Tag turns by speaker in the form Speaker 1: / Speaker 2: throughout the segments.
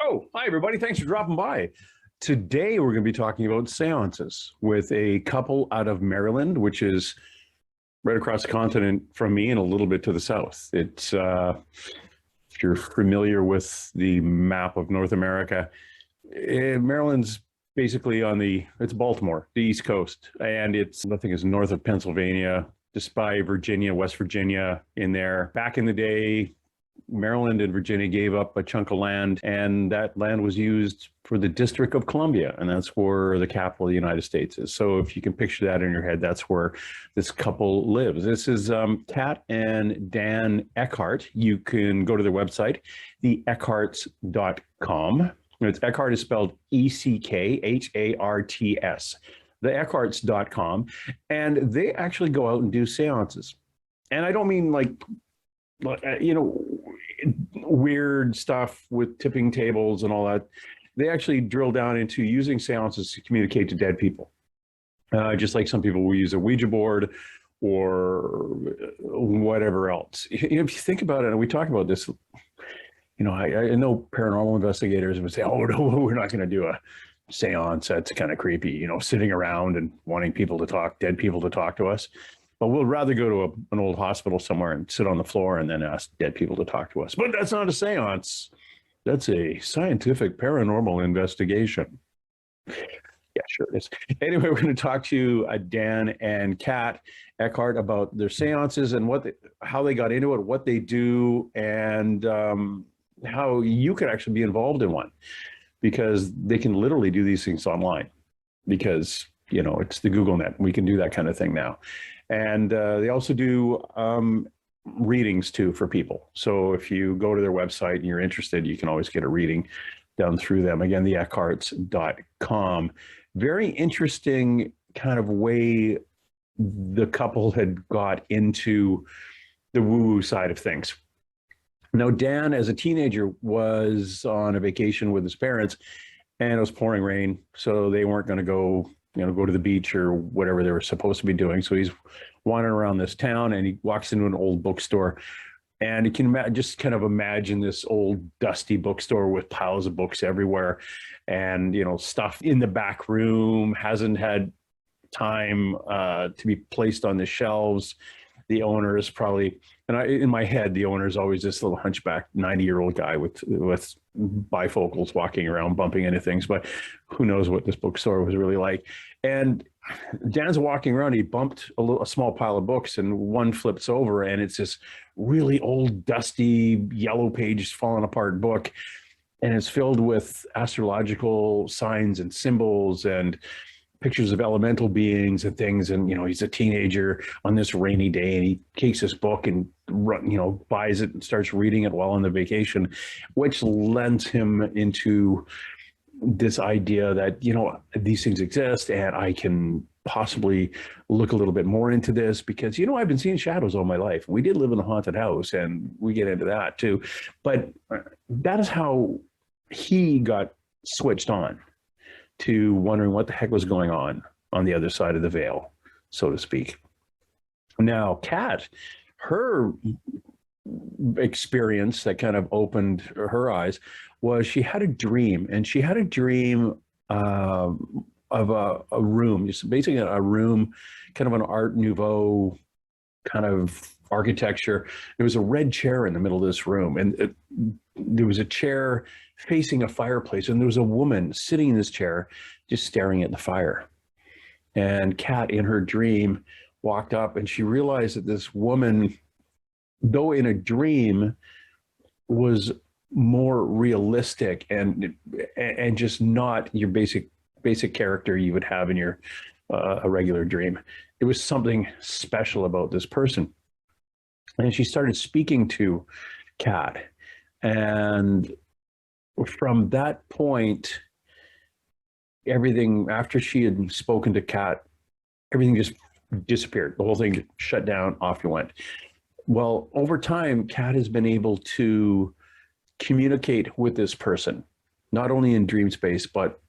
Speaker 1: Oh, hi, everybody. Thanks for dropping by. Today, we're going to be talking about seances with a couple out of Maryland, which is right across the continent from me and a little bit to the south. If you're familiar with the map of North America, Maryland's basically it's Baltimore, the East Coast, and I think it's north of Pennsylvania, just by Virginia, West Virginia in there. Back in the day, Maryland and Virginia gave up a chunk of land, and that land was used for the District of Columbia, and that's where the capital of the United States is. So if you can picture that in your head, that's where this couple lives. This is Kat and Dan Eckhart. You can go to their website, theeckharts.com. Eckhart is spelled Eckharts, theeckharts.com, and they actually go out and do seances. And I don't mean like weird stuff with tipping tables and all that. They actually drill down into using seances to communicate to dead people. Just like some people will use a Ouija board or whatever else. If you think about it, and we talk about this, I know paranormal investigators would say, oh, no, we're not going to do a seance. That's kind of creepy, sitting around and wanting dead people to talk to us. But we'll rather go to an old hospital somewhere and sit on the floor and then ask dead people to talk to us. But that's not a seance. That's a scientific paranormal investigation. Yeah, sure it is. Anyway, we're going to talk to Dan and Kat Eckhart about their seances and how they got into it, what they do, and how you could actually be involved in one, because they can literally do these things online because, it's the Google net. We can do that kind of thing now. And they also do readings too for people. So if you go to their website and you're interested, you can always get a reading done through them. Again, theeckharts.com. Very interesting kind of way the couple had got into the woo-woo side of things. Now, Dan, as a teenager, was on a vacation with his parents, and it was pouring rain, so they weren't going to go to the beach or whatever they were supposed to be doing. So he's wandering around this town, and he walks into an old bookstore, and you can just kind of imagine this old dusty bookstore with piles of books everywhere, and stuff in the back room hasn't had time to be placed on the shelves. The owner is probably, in my head, the owner is always this little hunchback 90-year-old guy with bifocals walking around bumping into things, but who knows what this bookstore was really like. And Dan's walking around, he bumped a small pile of books, and one flips over, and it's this really old, dusty, yellow page, falling apart book, and it's filled with astrological signs and symbols and pictures of elemental beings and things. And he's a teenager on this rainy day, and he takes this book and buys it and starts reading it while on the vacation, which lends him into this idea that these things exist, and I can possibly look a little bit more into this, because I've been seeing shadows all my life. We did live in a haunted house, and we get into that too, but that is how he got switched on to wondering what the heck was going on the other side of the veil, so to speak. Now, Kat, her experience that kind of opened her eyes was she had a dream, and she had a dream of a room, just basically a room, kind of an Art Nouveau kind of architecture. There was a red chair in the middle of this room, and there was a chair facing a fireplace, and there was a woman sitting in this chair just staring at the fire. And Kat, in her dream, walked up, and she realized that this woman, though in a dream, was more realistic and just not your basic character you would have in your a regular dream. There was something special about this person. And she started speaking to Kat, and from that point, everything, after she had spoken to Kat, everything just disappeared. The whole thing shut down, off you went. Well, over time, Kat has been able to communicate with this person, not only in dream space, but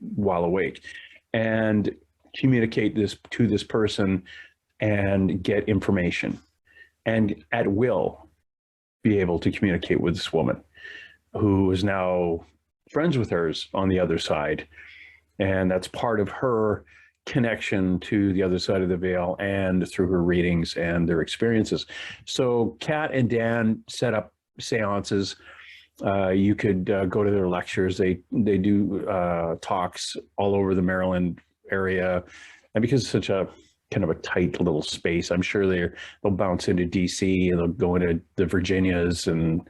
Speaker 1: while awake, and communicate this to this person and get information, and at will be able to communicate with this woman who is now friends with hers on the other side. And that's part of her connection to the other side of the veil and through her readings and their experiences. So Kat and Dan set up seances. You could go to their lectures. They do talks all over the Maryland area. And because it's such a kind of a tight little space, I'm sure they'll bounce into DC and they'll go into the Virginias and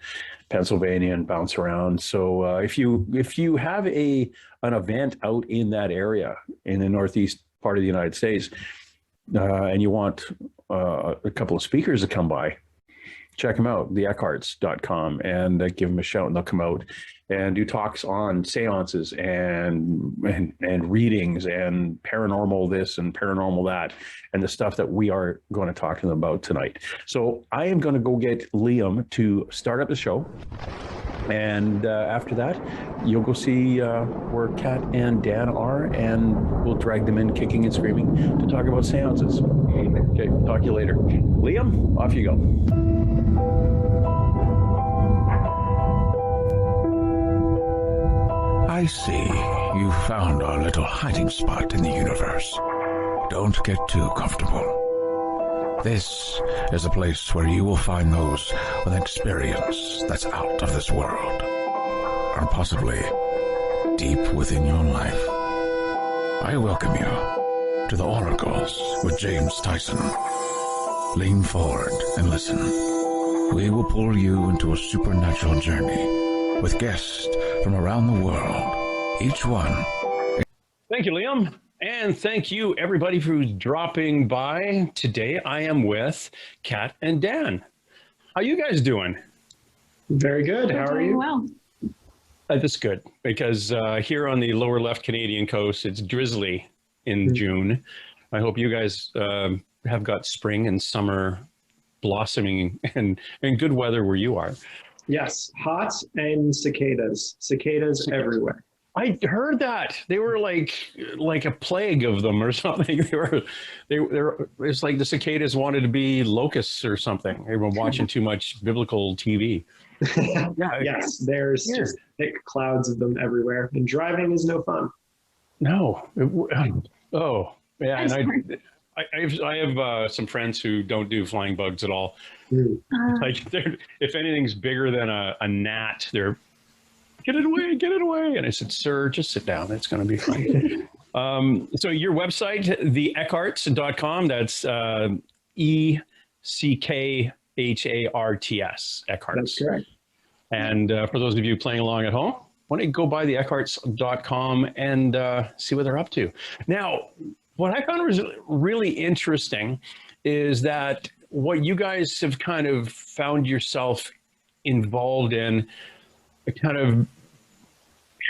Speaker 1: Pennsylvania and bounce around. So if you have an event out in that area in the Northeast part of the United States, and you want a couple of speakers to come by, check them out, the Eckharts.com, and give them a shout, and they'll come out and do talks on seances and readings and paranormal this and paranormal that, and the stuff that we are going to talk to them about tonight. So I am going to go get Liam to start up the show. And after that, you'll go see where Kat and Dan are, and we'll drag them in kicking and screaming to talk about seances. Okay, talk to you later. Liam, off you go.
Speaker 2: I see you found our little hiding spot in the universe. Don't get too comfortable. This is a place where you will find those with an experience that's out of this world, or possibly deep within your life. I welcome you to the Oracles with James Tyson. Lean forward and listen. We will pull you into a supernatural journey with guests from around the world, each one.
Speaker 1: Thank you, Liam. And thank you, everybody, for dropping by. Today, I am with Kat and Dan. How you guys doing?
Speaker 3: Very good. How are you?
Speaker 4: Well,
Speaker 1: That's good, because here on the lower left Canadian coast, it's drizzly in June. I hope you guys have got spring and summer blossoming and good weather where you are.
Speaker 3: Yes, hot and cicadas. Cicadas everywhere.
Speaker 1: I heard that they were like a plague of them or something. They were. It's like the cicadas wanted to be locusts or something. They were watching too much biblical TV. Yeah.
Speaker 3: Yes, there's just thick clouds of them everywhere, and driving is no fun.
Speaker 1: No. Oh, yeah. And I have some friends who don't do flying bugs at all. Like, if anything's bigger than a gnat, they're get it away. And I said, sir, just sit down. It's going to be fine. So your website, theeckharts.com, that's ECKHARTS, Eckharts.
Speaker 3: That's correct.
Speaker 1: And for those of you playing along at home, why don't you go by theeckharts.com and see what they're up to. Now, what I found was really interesting is that what you guys have kind of found yourself involved in kind of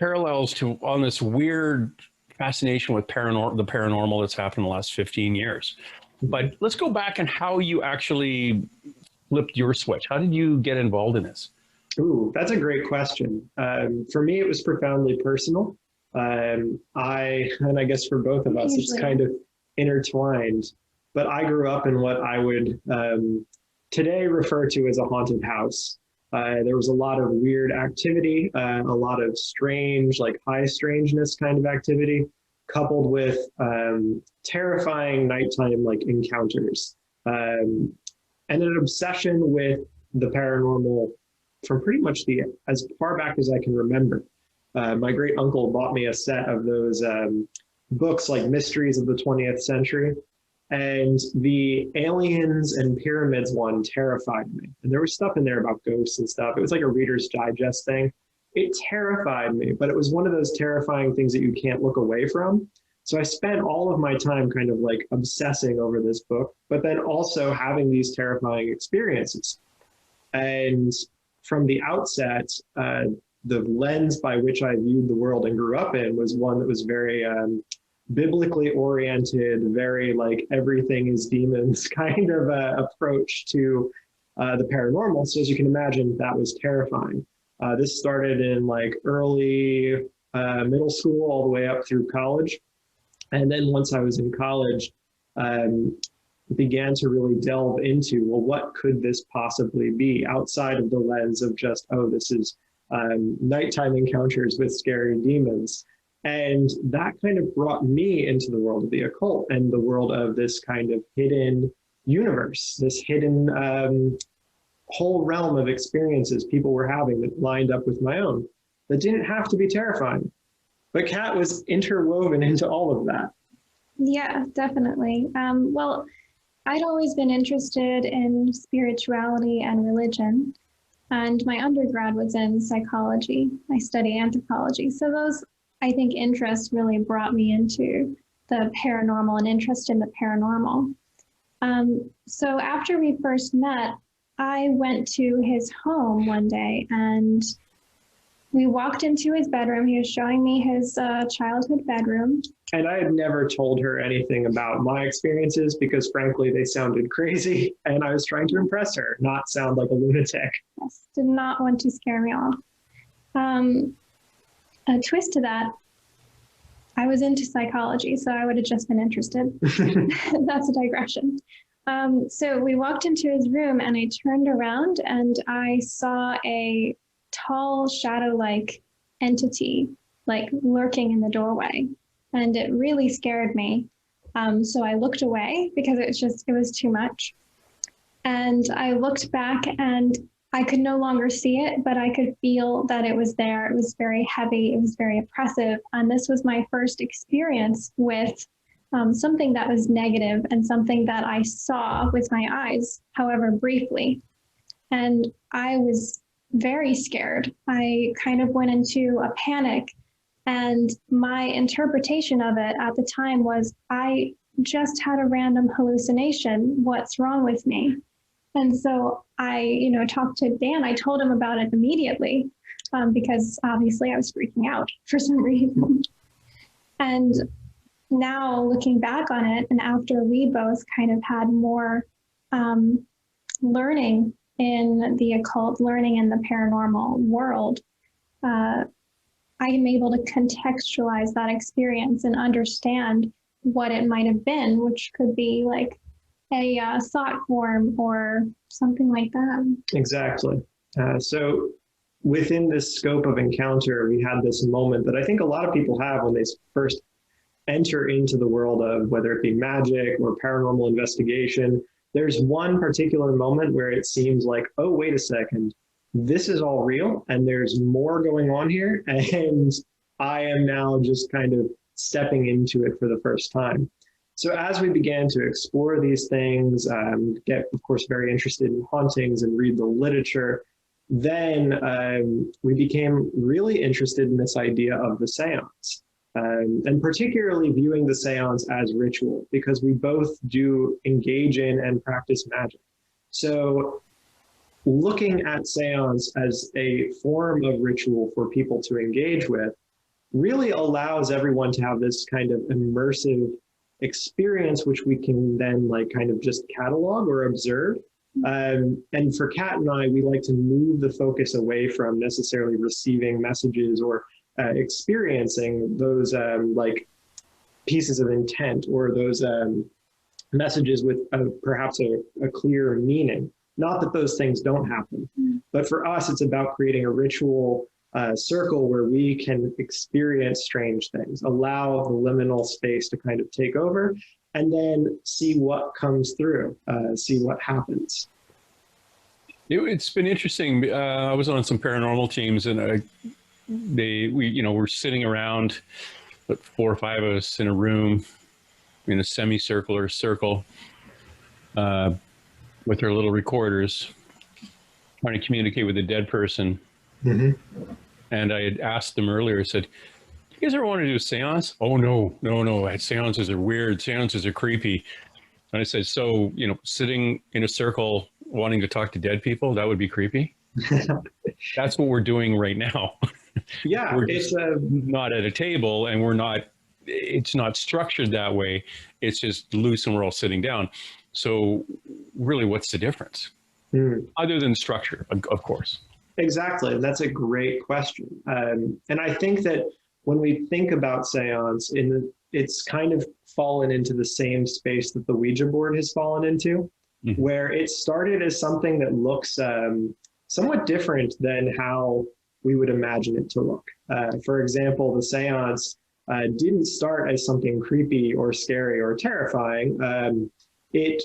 Speaker 1: parallels to on this weird fascination with the paranormal that's happened in the last 15 years. But let's go back and how you actually flipped your switch. How did you get involved in this?
Speaker 3: Ooh, that's a great question. For me, it was profoundly personal. And I guess for both of us, it's kind of intertwined. But I grew up in what I would today refer to as a haunted house. There was a lot of weird activity, a lot of strange, like high strangeness kind of activity, coupled with terrifying nighttime like encounters, and an obsession with the paranormal from pretty much as far back as I can remember. My great uncle bought me a set of those books like Mysteries of the 20th Century. And the aliens and pyramids one terrified me. And there was stuff in there about ghosts and stuff. It was like a Reader's Digest thing. It terrified me, but it was one of those terrifying things that you can't look away from. So I spent all of my time kind of like obsessing over this book, but then also having these terrifying experiences. And from the outset, the lens by which I viewed the world and grew up in was one that was very biblically oriented, very like everything is demons kind of approach to the paranormal. So as you can imagine, that was terrifying. This started in like early middle school all the way up through college. And then once I was in college, began to really delve into, well, what could this possibly be outside of the lens of just, oh, this is nighttime encounters with scary demons. And that kind of brought me into the world of the occult and the world of this kind of hidden universe, this hidden whole realm of experiences people were having that lined up with my own, that didn't have to be terrifying. But Kat was interwoven into all of that.
Speaker 4: Yeah, definitely. Well, I'd always been interested in spirituality and religion, and my undergrad was in psychology. I study anthropology. So those, I think, interests really brought me into the paranormal and interest in the paranormal. So after we first met, I went to his home one day and we walked into his bedroom. He was showing me his childhood bedroom.
Speaker 3: And I had never told her anything about my experiences because, frankly, they sounded crazy. And I was trying to impress her, not sound like a lunatic.
Speaker 4: Yes, did not want to scare me off. A twist to that, I was into psychology, so I would have just been interested. That's a digression. So we walked into his room and I turned around and I saw a tall shadow-like entity like lurking in the doorway. And it really scared me. So I looked away because it was too much. And I looked back and I could no longer see it, but I could feel that it was there. It was very heavy. It was very oppressive. And this was my first experience with something that was negative and something that I saw with my eyes, however briefly. And I was very scared. I kind of went into a panic. And my interpretation of it at the time was, I just had a random hallucination. What's wrong with me? And so I, talked to Dan. I told him about it immediately because obviously I was freaking out for some reason. And now looking back on it, and after we both kind of had more learning in the occult, learning in the paranormal world, I am able to contextualize that experience and understand what it might have been, which could be like a thought form or something like that.
Speaker 3: Exactly. So within this scope of encounter, we had this moment that I think a lot of people have when they first enter into the world of whether it be magic or paranormal investigation. There's one particular moment where it seems like, oh, wait a second, this is all real and there's more going on here. And I am now just kind of stepping into it for the first time. So as we began to explore these things, get, of course, very interested in hauntings and read the literature, then we became really interested in this idea of the seance, and particularly viewing the seance as ritual, because we both do engage in and practice magic. So looking at seance as a form of ritual for people to engage with really allows everyone to have this kind of immersive experience, which we can then like kind of just catalog or observe. And for Kat and I, we like to move the focus away from necessarily receiving messages or experiencing those like pieces of intent or those messages with perhaps a clear meaning. Not that those things don't happen, but for us, it's about creating a ritual circle where we can experience strange things, allow the liminal space to kind of take over, and then see what comes through, see what happens.
Speaker 1: It's been interesting. I was on some paranormal teams, and we were sitting around, but 4 or 5 of us in a room, in a semicircle or a circle, with their little recorders, trying to communicate with a dead person. Mm-hmm. And I had asked them earlier, I said, do you guys ever want to do a seance? Oh, no. Seances are weird. Seances are creepy. And I said, so, sitting in a circle wanting to talk to dead people, that would be creepy. That's what we're doing right now.
Speaker 3: Yeah.
Speaker 1: We're just not at a table, and it's not structured that way. It's just loose and we're all sitting down. So really, what's the difference? Other than structure, of course.
Speaker 3: Exactly. That's a great question. And I think that when we think about seance, it's kind of fallen into the same space that the Ouija board has fallen into, where it started as something that looks somewhat different than how we would imagine it to look. For example, the seance didn't start as something creepy or scary or terrifying. It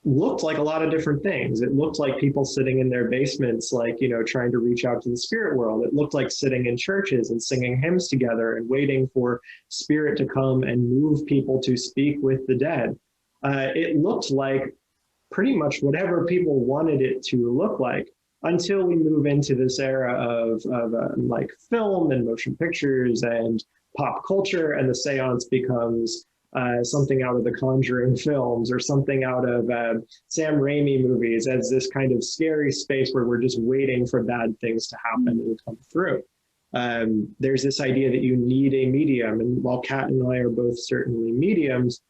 Speaker 3: looked like a lot of different things. It looked like people sitting in their basements, like, trying to reach out to the spirit world. It looked like sitting in churches and singing hymns together and waiting for spirit to come and move people to speak with the dead. It looked like pretty much whatever people wanted it to look like, until we move into this era of like film and motion pictures and pop culture, and the seance becomes something out of the Conjuring films or something out of Sam Raimi movies, as this kind of scary space where we're just waiting for bad things to happen and come through. There's this idea that you need a medium, and while Kat and I are both certainly mediums,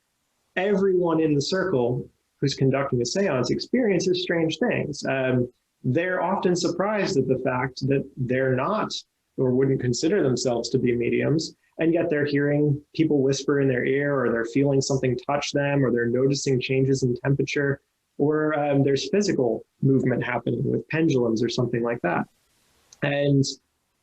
Speaker 3: everyone in the circle who's conducting a seance experiences strange things. They're often surprised at the fact that they're not, or wouldn't consider themselves to be mediums, and yet they're hearing people whisper in their ear, or they're feeling something touch them, or they're noticing changes in temperature, or there's physical movement happening with pendulums or something like that. And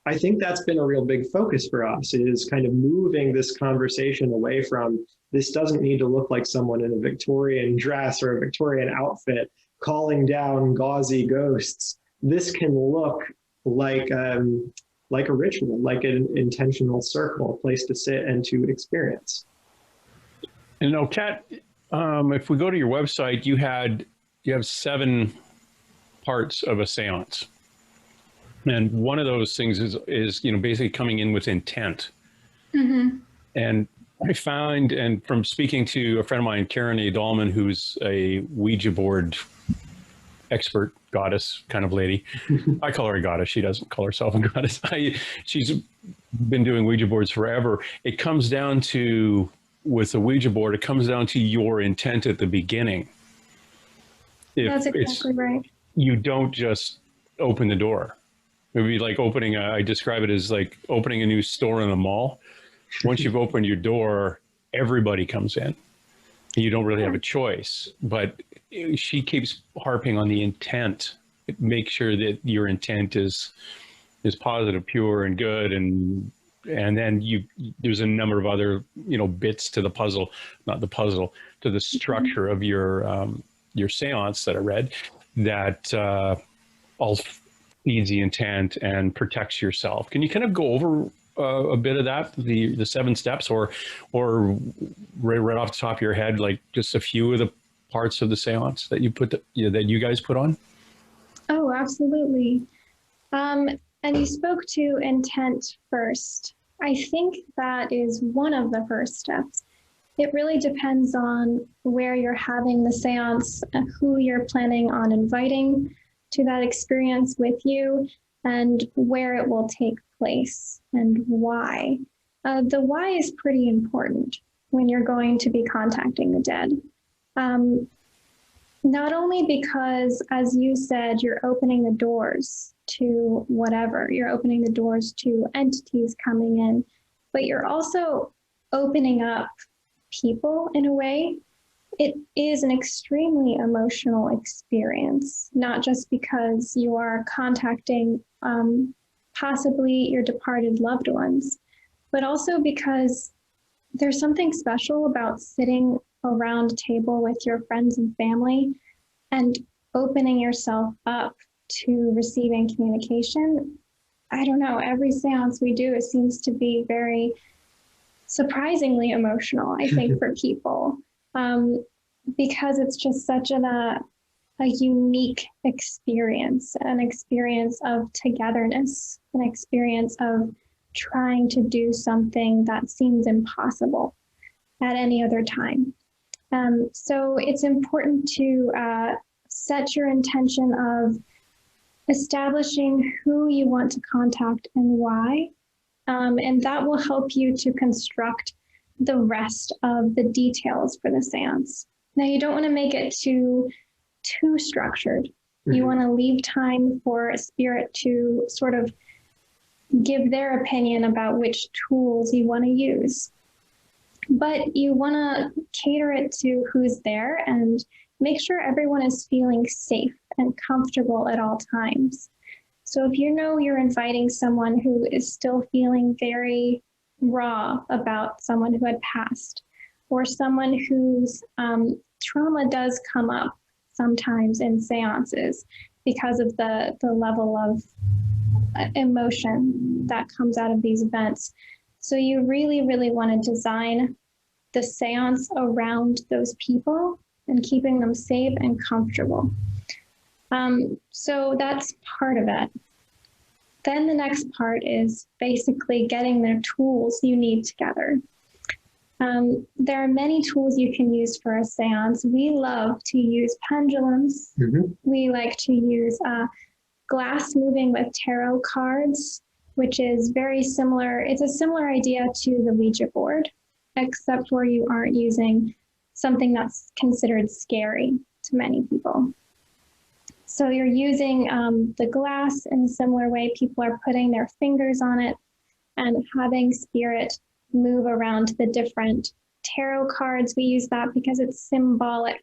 Speaker 3: I think that's been a real big focus for us, is kind of moving this conversation away from, this doesn't need to look like someone in a Victorian dress or a Victorian outfit calling down gauzy ghosts. This can look like a ritual, like an intentional circle, a place to sit and to experience.
Speaker 1: Kat, if we go to your website, you have 7 parts of a seance. And one of those things is basically coming in with intent. Mm-hmm. And I find, and from speaking to a friend of mine, Karen A. Dahlman, who's a Ouija board expert goddess kind of lady. I call her a goddess. She doesn't call herself a goddess. She's been doing Ouija boards forever. It comes down to, with the Ouija board, it comes down to your intent at the beginning.
Speaker 4: That's exactly right.
Speaker 1: You don't just open the door. It would be like opening, I describe it as like opening a new store in a mall. Once you've opened your door, everybody comes in. You don't really have a choice, but she keeps harping on the intent. Make sure that your intent is positive, pure, and good, and then there's a number of other bits to the puzzle, not the puzzle, to the structure of your seance that I read, that all feeds the intent and protects yourself. Can you kind of go over a bit of that, the 7 steps, or right off the top of your head, like just a few of the parts of the seance that that you guys put on?
Speaker 4: Oh, absolutely. And you spoke to intent first. I think that is one of the first steps. It really depends on where you're having the seance, who you're planning on inviting to that experience with you, and where it will take place and why. The why is pretty important when you're going to be contacting the dead. Not only because, as you said, you're opening the doors to whatever, you're opening the doors to entities coming in, but you're also opening up people in a way. It is an extremely emotional experience, not just because you are contacting possibly your departed loved ones, but also because there's something special about sitting around a table with your friends and family and opening yourself up to receiving communication. I don't know, every seance we do, it seems to be very surprisingly emotional, I think, for people, because it's just such a unique experience, an experience of togetherness, an experience of trying to do something that seems impossible at any other time. So it's important to set your intention of establishing who you want to contact and why, and that will help you to construct the rest of the details for the seance. Now, you don't want to make it too structured. You want to leave time for a spirit to sort of give their opinion about which tools you want to use. But you want to cater it to who's there and make sure everyone is feeling safe and comfortable at all times. So if you know you're inviting someone who is still feeling very raw about someone who had passed, or someone whose trauma does come up sometimes in seances because of the level of emotion that comes out of these events. So you really, really want to design the seance around those people and keeping them safe and comfortable. So that's part of it. Then the next part is basically getting the tools you need together. There are many tools you can use for a seance. We love to use pendulums. Mm-hmm. We like to use glass moving with tarot cards, which is very similar. It's a similar idea to the Ouija board, except where you aren't using something that's considered scary to many people. So you're using the glass in a similar way. People are putting their fingers on it and having spirit move around the different tarot cards. We use that because it's symbolic,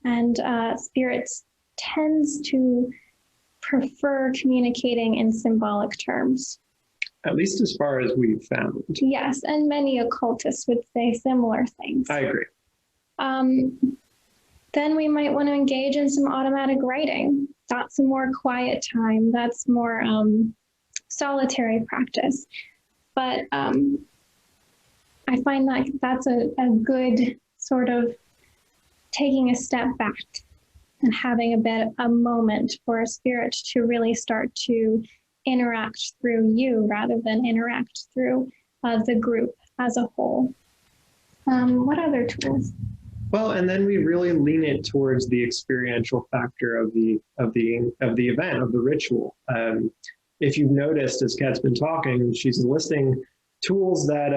Speaker 4: and spirits tends to prefer communicating in symbolic terms.
Speaker 3: At least as far as we've found.
Speaker 4: Yes, and many occultists would say similar things.
Speaker 3: I agree.
Speaker 4: Then we might want to engage in some automatic writing. That's a more quiet time. That's more solitary practice. But I find that that's a good sort of taking a step back and having a moment for a spirit to really start to interact through you rather than interact through the group as a whole. What other tools?
Speaker 3: Well, and then we really lean it towards the experiential factor of the event, of the ritual. If you've noticed, as Kat's been talking, she's listing tools that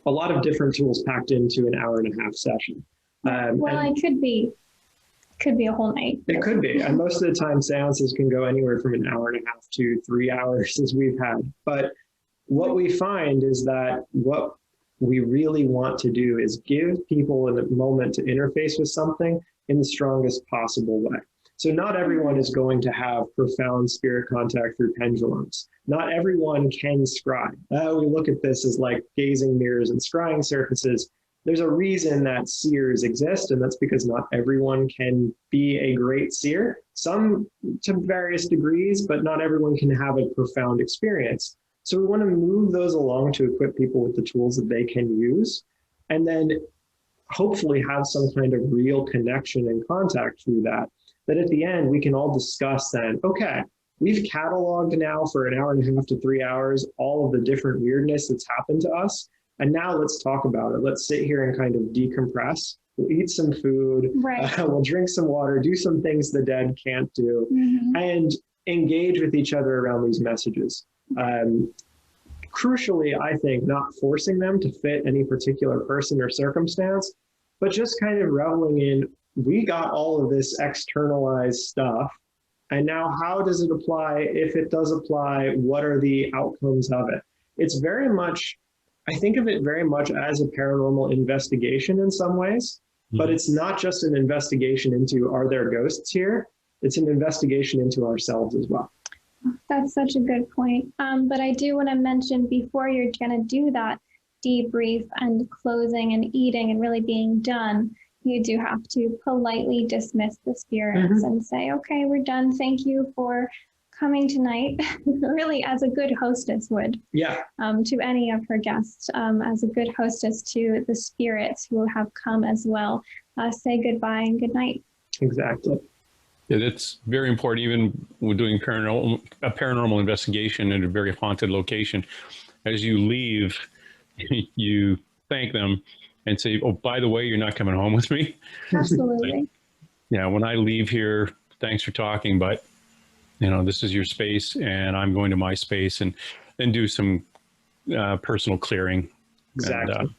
Speaker 3: a lot of different tools packed into an 1.5-hour session.
Speaker 4: Well, it could be a whole night.
Speaker 3: It could be. And most of the time, seances can go anywhere from 1.5 hours to 3 hours, as we've had. But what we find is that what we really want to do is give people a moment to interface with something in the strongest possible way. So not everyone is going to have profound spirit contact through pendulums. Not everyone can scry. We look at this as like gazing mirrors and scrying surfaces. There's a reason that seers exist, and that's because not everyone can be a great seer. Some to various degrees, but not everyone can have a profound experience. So we want to move those along to equip people with the tools that they can use, and then hopefully have some kind of real connection and contact through that. That at the end, we can all discuss then, okay, we've cataloged now for 1.5 hours to 3 hours, all of the different weirdness that's happened to us. And now let's talk about it. Let's sit here and kind of decompress. We'll eat some food,
Speaker 4: right.
Speaker 3: We'll drink some water, do some things the dead can't do, and engage with each other around these messages. Crucially, I think, not forcing them to fit any particular person or circumstance, but just kind of reveling in, we got all of this externalized stuff, and now how does it apply? If it does apply, what are the outcomes of it? It's very much, I think of it very much as a paranormal investigation in some ways, but it's not just an investigation into, are there ghosts here? It's an investigation into ourselves as well.
Speaker 4: That's such a good point. But I do want to mention, before you're going to do that debrief and closing and eating and really being done, you do have to politely dismiss the spirits and say, okay, we're done. Thank you for coming tonight, really as a good hostess would.
Speaker 3: Yeah.
Speaker 4: To any of her guests, as a good hostess to the spirits who have come as well. Say goodbye and good night.
Speaker 3: Exactly.
Speaker 1: Yeah, that's very important. Even when doing a paranormal investigation in a very haunted location, as you leave, you thank them and say, oh, by the way, you're not coming home with me.
Speaker 4: Absolutely.
Speaker 1: Yeah, when I leave here, thanks for talking, but this is your space and I'm going to my space, and then do some personal clearing.
Speaker 3: Exactly.
Speaker 1: And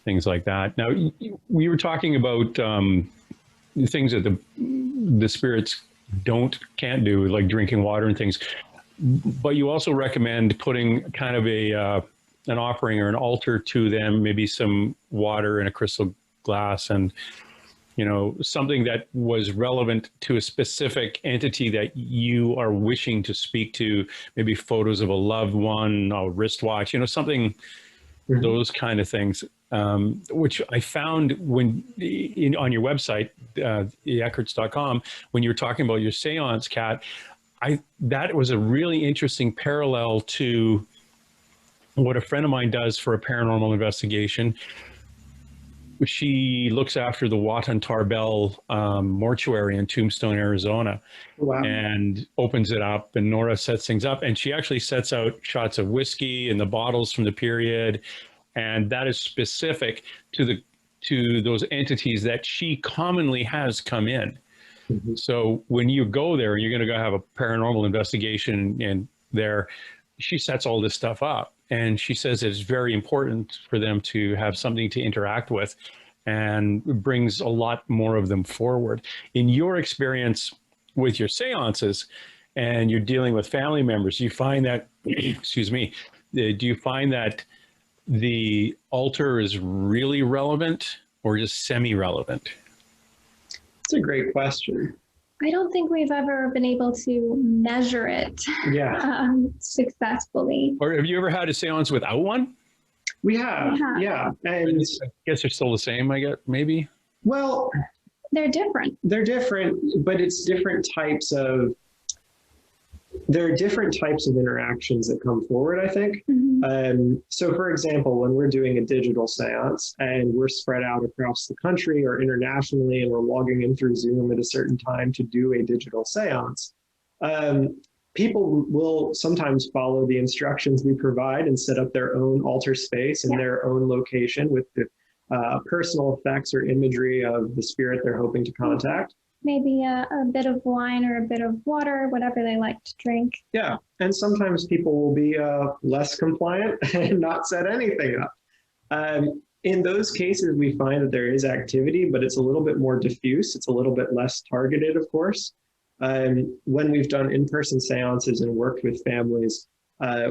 Speaker 1: things like that. Now, we were talking about things that the spirits can't do, like drinking water and things. But you also recommend putting kind of an offering or an altar to them, maybe some water in a crystal glass, and something that was relevant to a specific entity that you are wishing to speak to, maybe photos of a loved one, a wristwatch, something, those kind of things, which I found on your website, Eckharts.com, when you were talking about your seance, Kat, that was a really interesting parallel to what a friend of mine does for a paranormal investigation. She looks after the Watan Tarbell mortuary in Tombstone, Arizona,
Speaker 3: Wow.
Speaker 1: and opens it up, and Nora sets things up, and she actually sets out shots of whiskey and the bottles from the period, and that is specific to those entities that she commonly has come in. So when you go there, you're going to go have a paranormal investigation, and there she sets all this stuff up. And she says it's very important for them to have something to interact with, and brings a lot more of them forward. In your experience with your seances, and you're dealing with family members, you find that, excuse me, do you find that the altar is really relevant or just semi-relevant?
Speaker 3: That's a great question.
Speaker 4: I don't think we've ever been able to measure it successfully.
Speaker 1: Or have you ever had a seance without one?
Speaker 3: We have, yeah. And
Speaker 1: I guess they're still the same, I guess, maybe?
Speaker 3: Well,
Speaker 4: they're different.
Speaker 3: They're different, but it's different types of, there are different types of interactions that come forward, I think. So for example, when we're doing a digital seance and we're spread out across the country or internationally, and we're logging in through Zoom at a certain time to do a digital seance, people will sometimes follow the instructions we provide and set up their own altar space in their own location with the personal effects or imagery of the spirit they're hoping to contact.
Speaker 4: Maybe a bit of wine or a bit of water, whatever they like to drink. Yeah.
Speaker 3: And sometimes people will be less compliant and not set anything up. In those cases, we find that there is activity, but it's a little bit more diffuse. It's a little bit less targeted, of course. When we've done in-person seances and worked with families,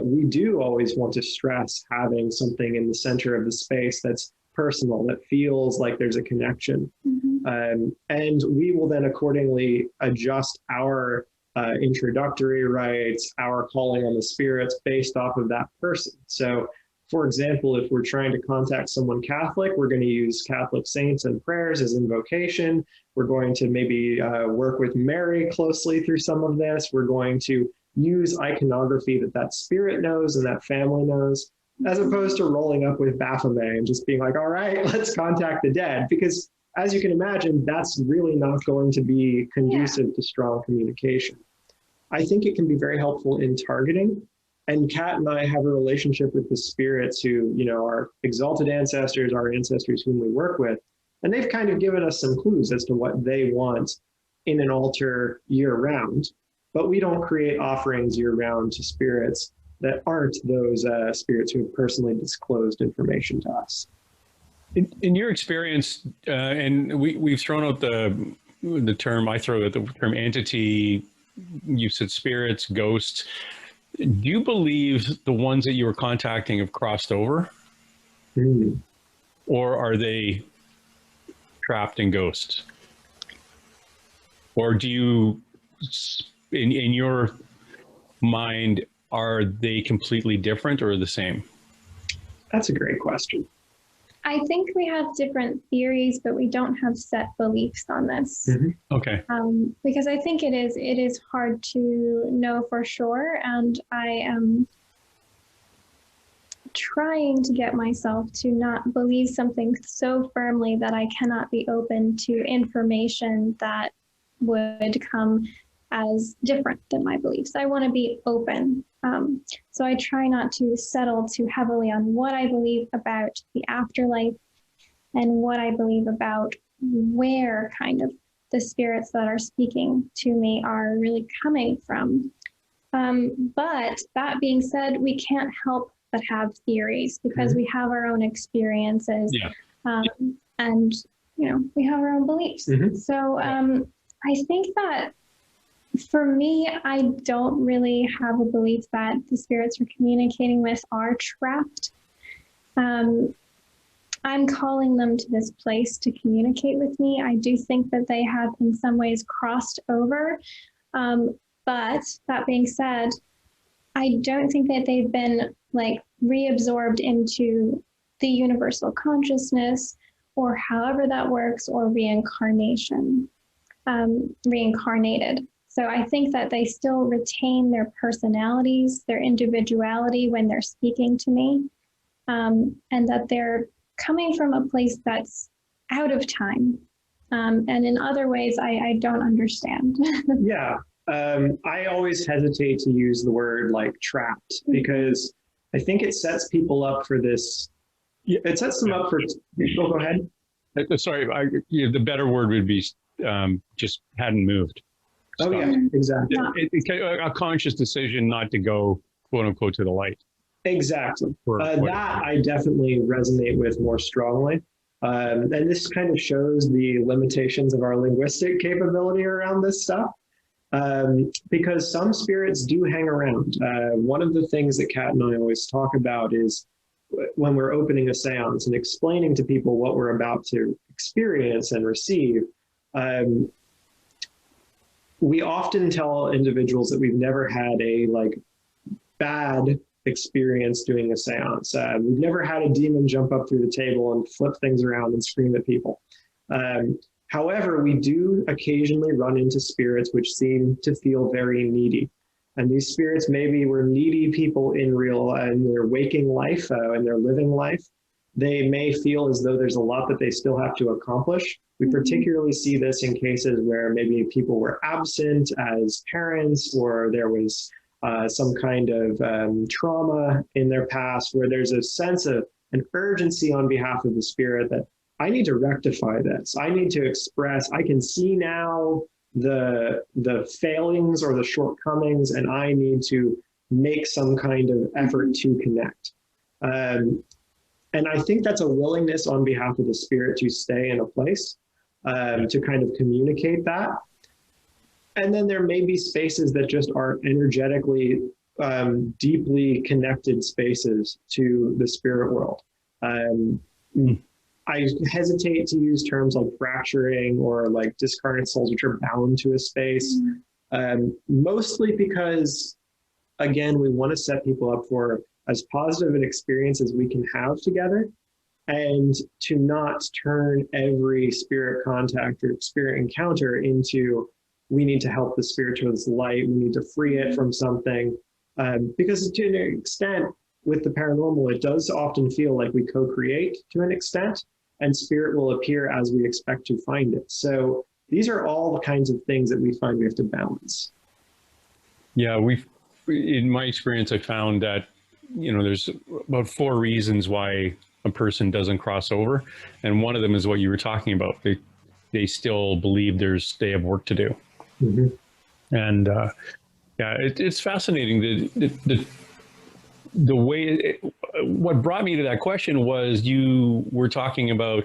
Speaker 3: we do always want to stress having something in the center of the space that's personal, that feels like there's a connection. And we will then accordingly adjust our introductory rites, our calling on the spirits based off of that person. So for example, if we're trying to contact someone Catholic, we're going to use Catholic saints and prayers as invocation. We're going to maybe work with Mary closely through some of this. We're going to use iconography that spirit knows and that family knows, as opposed to rolling up with Baphomet and just being like, all right, let's contact the dead. Because as you can imagine, that's really not going to be conducive to strong communication. I think it can be very helpful in targeting. And Kat and I have a relationship with the spirits who, are exalted ancestors, our ancestors whom we work with. And they've kind of given us some clues as to what they want in an altar year round. But we don't create offerings year round to spirits that aren't those spirits who have personally disclosed information to us.
Speaker 1: In your experience, and we've thrown out the term, I throw out the term entity, you said spirits, ghosts. Do you believe the ones that you were contacting have crossed over? Or are they trapped in ghosts? Or do you, in your mind, are they completely different or the same?
Speaker 3: That's a great question.
Speaker 4: I think we have different theories, but we don't have set beliefs on this.
Speaker 1: Okay.
Speaker 4: Because I think it is hard to know for sure, and I am trying to get myself to not believe something so firmly that I cannot be open to information that would come as different than my beliefs. I want to be open. So I try not to settle too heavily on what I believe about the afterlife and what I believe about where kind of the spirits that are speaking to me are really coming from. But that being said, we can't help but have theories because we have our own experiences and, we have our own beliefs. So I think that for me, I don't really have a belief that the spirits we're communicating with are trapped. I'm calling them to this place to communicate with me. I do think that they have in some ways crossed over. But that being said, I don't think that they've been like reabsorbed into the universal consciousness or however that works, or reincarnated. So I think that they still retain their personalities, their individuality when they're speaking to me, and that they're coming from a place that's out of time. And in other ways, I don't understand.
Speaker 3: Yeah. I always hesitate to use the word like trapped, because I think it sets people up for this. It sets them up for, go ahead.
Speaker 1: Sorry, the better word would be just hadn't moved.
Speaker 3: Oh,
Speaker 1: Stop.
Speaker 3: yeah, exactly.
Speaker 1: A conscious decision not to go, quote unquote, to the light.
Speaker 3: Exactly. That I definitely resonate with more strongly. And this kind of shows the limitations of our linguistic capability around this stuff. Because some spirits do hang around. One of the things that Kat and I always talk about is when we're opening a seance and explaining to people what we're about to experience and receive, we often tell individuals that we've never had a like bad experience doing a seance. We've never had a demon jump up through the table and flip things around and scream at people. However, we do occasionally run into spirits which seem to feel very needy. And these spirits maybe were needy people in their waking life, in their living life. They may feel as though there's a lot that they still have to accomplish. We particularly see this in cases where maybe people were absent as parents, or there was some kind of trauma in their past, where there's a sense of an urgency on behalf of the spirit that I need to rectify this. I need to express, I can see now the failings or the shortcomings, and I need to make some kind of effort to connect. And I think that's a willingness on behalf of the spirit to stay in a place, to kind of communicate that. And then there may be spaces that just are energetically deeply connected spaces to the spirit world. I hesitate to use terms like fracturing or like discarnate souls, which are bound to a space, mostly because, again, we want to set people up for as positive an experience as we can have together, and to not turn every spirit contact or spirit encounter into, we need to help the spirit to its light, we need to free it from something. Because to an extent, with the paranormal, it does often feel like we co-create to an extent, and spirit will appear as we expect to find it. So these are all the kinds of things that we find we have to balance.
Speaker 1: Yeah, in my experience, I found that, there's about 4 reasons why a person doesn't cross over. And one of them is what you were talking about. They still believe they have work to do. Mm-hmm. And it's fascinating. The way, what brought me to that question was you were talking about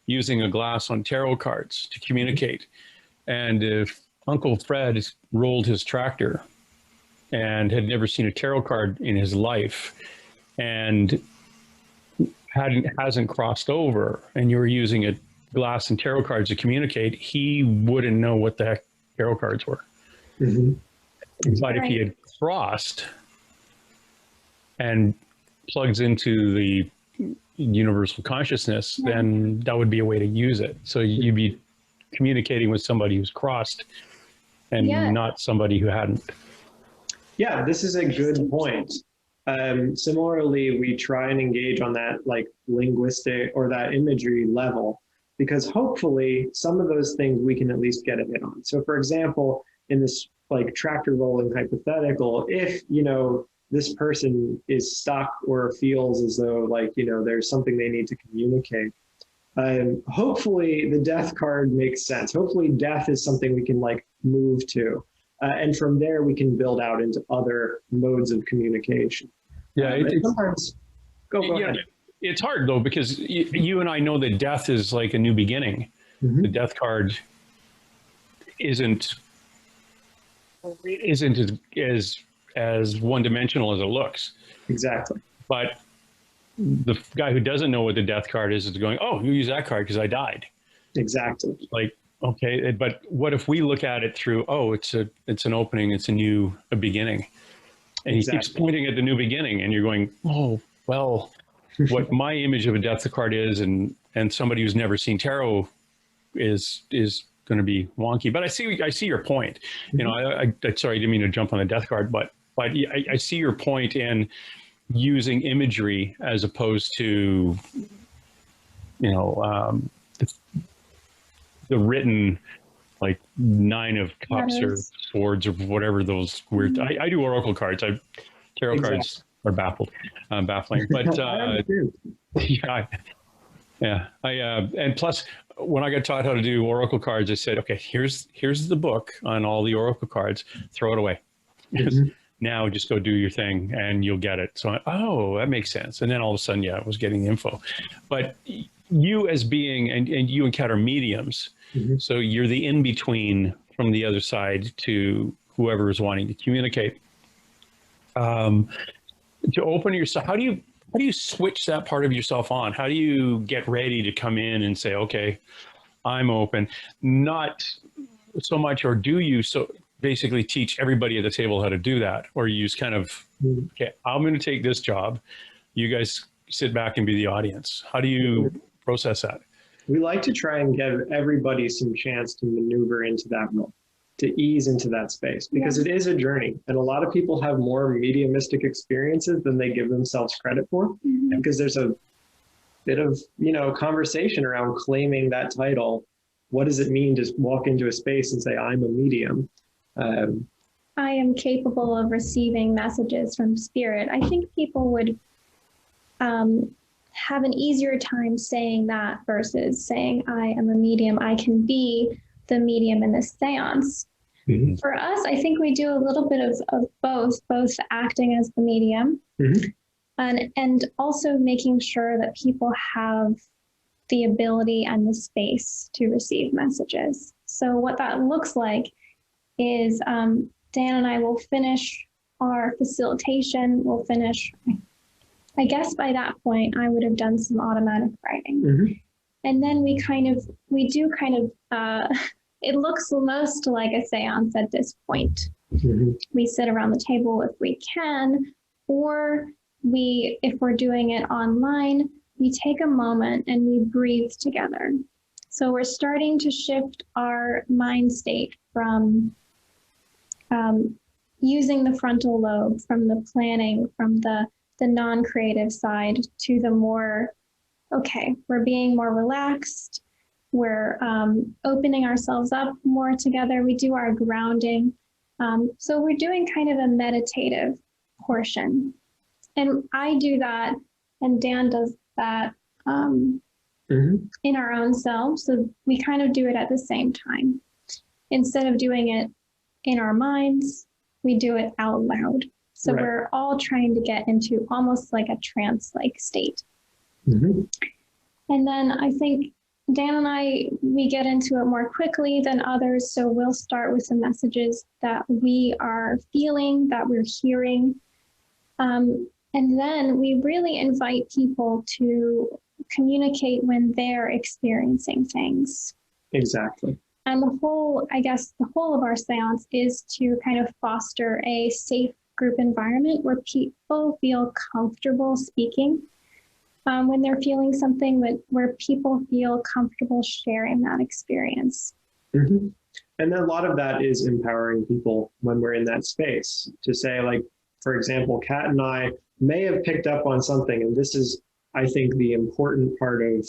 Speaker 1: using a glass on tarot cards to communicate. And if Uncle Fred rolled his tractor and had never seen a tarot card in his life and hasn't crossed over, and you were using a glass and tarot cards to communicate, he wouldn't know what the heck tarot cards were. Mm-hmm. But if he had crossed and plugs into the universal consciousness, then that would be a way to use it. So you'd be communicating with somebody who's crossed and not somebody who hadn't.
Speaker 3: Yeah, this is a good point. Similarly, we try and engage on that like linguistic or that imagery level, because hopefully some of those things we can at least get a hit on. So for example, in this like tractor rolling hypothetical, if, this person is stuck or feels as though like, there's something they need to communicate, hopefully the death card makes sense. Hopefully death is something we can like move to. And from there, we can build out into other modes of communication.
Speaker 1: Yeah,
Speaker 3: sometimes go ahead.
Speaker 1: It's hard though, because you and I know that death is like a new beginning. Mm-hmm. The death card isn't as one-dimensional as it looks.
Speaker 3: Exactly.
Speaker 1: But the guy who doesn't know what the death card is going, oh, you use that card because I died.
Speaker 3: Exactly.
Speaker 1: Like, okay, but what if we look at it through, oh, it's an opening, it's a beginning. And he keeps pointing at the new beginning, and you're going, oh, well, what my image of a death card is, and somebody who's never seen tarot is going to be wonky. But I see your point. You know, I sorry, I didn't mean to jump on the death card, but I see your point in using imagery as opposed to, you know, the written, like Nine of Cups or Swords or whatever those weird. I do oracle cards. Tarot cards are baffling. But yeah. And plus, when I got taught how to do oracle cards, I said, okay, here's the book on all the oracle cards. Throw it away. Now just go do your thing and you'll get it. So, oh, that makes sense. And then all of a sudden, yeah, I was getting the info. But you as being, and you encounter mediums, so you're the in-between from the other side to whoever is wanting to communicate. To open yourself, how do you switch that part of yourself on? How do you get ready to come in and say, okay, I'm open? Not so much, or do you basically teach everybody at the table how to do that? Or you just kind of, okay, I'm going to take this job. You guys sit back and be the audience. How do you process that?
Speaker 3: We like to try and give everybody some chance to maneuver into that role, to ease into that space, because it is a journey. And a lot of people have more mediumistic experiences than they give themselves credit for, because there's a bit of, you know, conversation around claiming that title. What does it mean to walk into a space and say, I'm a medium?
Speaker 4: I am capable of receiving messages from spirit. I think people would have an easier time saying that versus saying, I am a medium. I can be the medium in this seance. For us, I think we do a little bit of both acting as the medium and also making sure that people have the ability and the space to receive messages. So what that looks like is Dan and I will finish our facilitation. We'll finish, I guess by that point, I would have done some automatic writing. And then we do it looks most like a seance at this point. We sit around the table if we can, or if we're doing it online, we take a moment and we breathe together. So we're starting to shift our mind state from using the frontal lobe, from the planning, from the non-creative side to the more, okay, we're being more relaxed. We're opening ourselves up more together. We do our grounding. So we're doing kind of a meditative portion. And I do that, and Dan does that in our own selves. So we kind of do it at the same time. Instead of doing it in our minds, we do it out loud. So we're all trying to get into almost like a trance-like state. And then I think Dan and I, we get into it more quickly than others. So we'll start with some messages that we are feeling, that we're hearing. And then we really invite people to communicate when they're experiencing things.
Speaker 3: Exactly.
Speaker 4: And the whole of our seance is to kind of foster a safe group environment where people feel comfortable speaking. When they're feeling something, where people feel comfortable sharing that experience.
Speaker 3: And then a lot of that is empowering people when we're in that space to say, like, for example, Kat and I may have picked up on something, and this is, I think, the important part of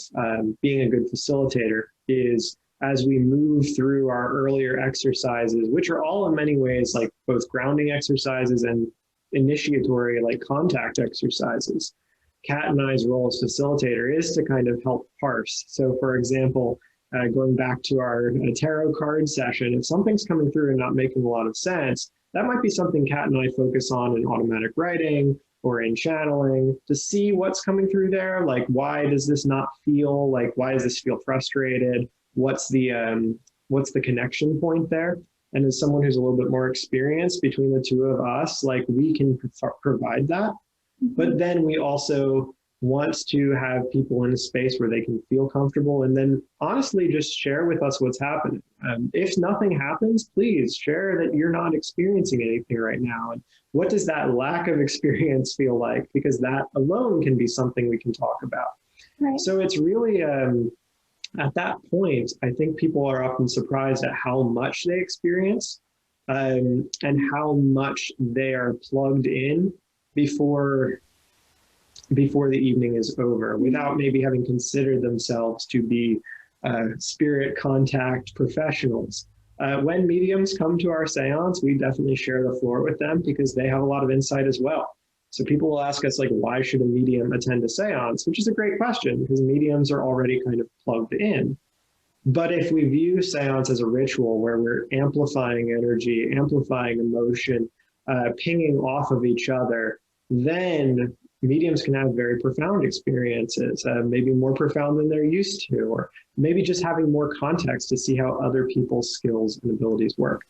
Speaker 3: being a good facilitator is as we move through our earlier exercises, which are all in many ways like both grounding exercises and initiatory, like contact exercises. Kat and I's role as facilitator is to kind of help parse. So for example, going back to our tarot card session, if something's coming through and not making a lot of sense, that might be something Kat and I focus on in automatic writing or in channeling to see what's coming through there. Like, why does this not feel like, why does this feel frustrated? What's the connection point there? And as someone who's a little bit more experienced between the two of us, like we can provide that. But then we also wants to have people in a space where they can feel comfortable, and then honestly just share with us what's happening. If nothing happens, please share that you're not experiencing anything right now. And what does that lack of experience feel like? Because that alone can be something we can talk about.
Speaker 4: Right.
Speaker 3: So it's really, at that point, I think people are often surprised at how much they experience, and how much they are plugged in before the evening is over, without maybe having considered themselves to be spirit contact professionals. When mediums come to our seance, we definitely share the floor with them because they have a lot of insight as well. So people will ask us, like, why should a medium attend a seance? Which is a great question, because mediums are already kind of plugged in. But if we view seance as a ritual where we're amplifying energy, amplifying emotion, pinging off of each other, then mediums can have very profound experiences, maybe more profound than they're used to, or maybe just having more context to see how other people's skills and abilities work.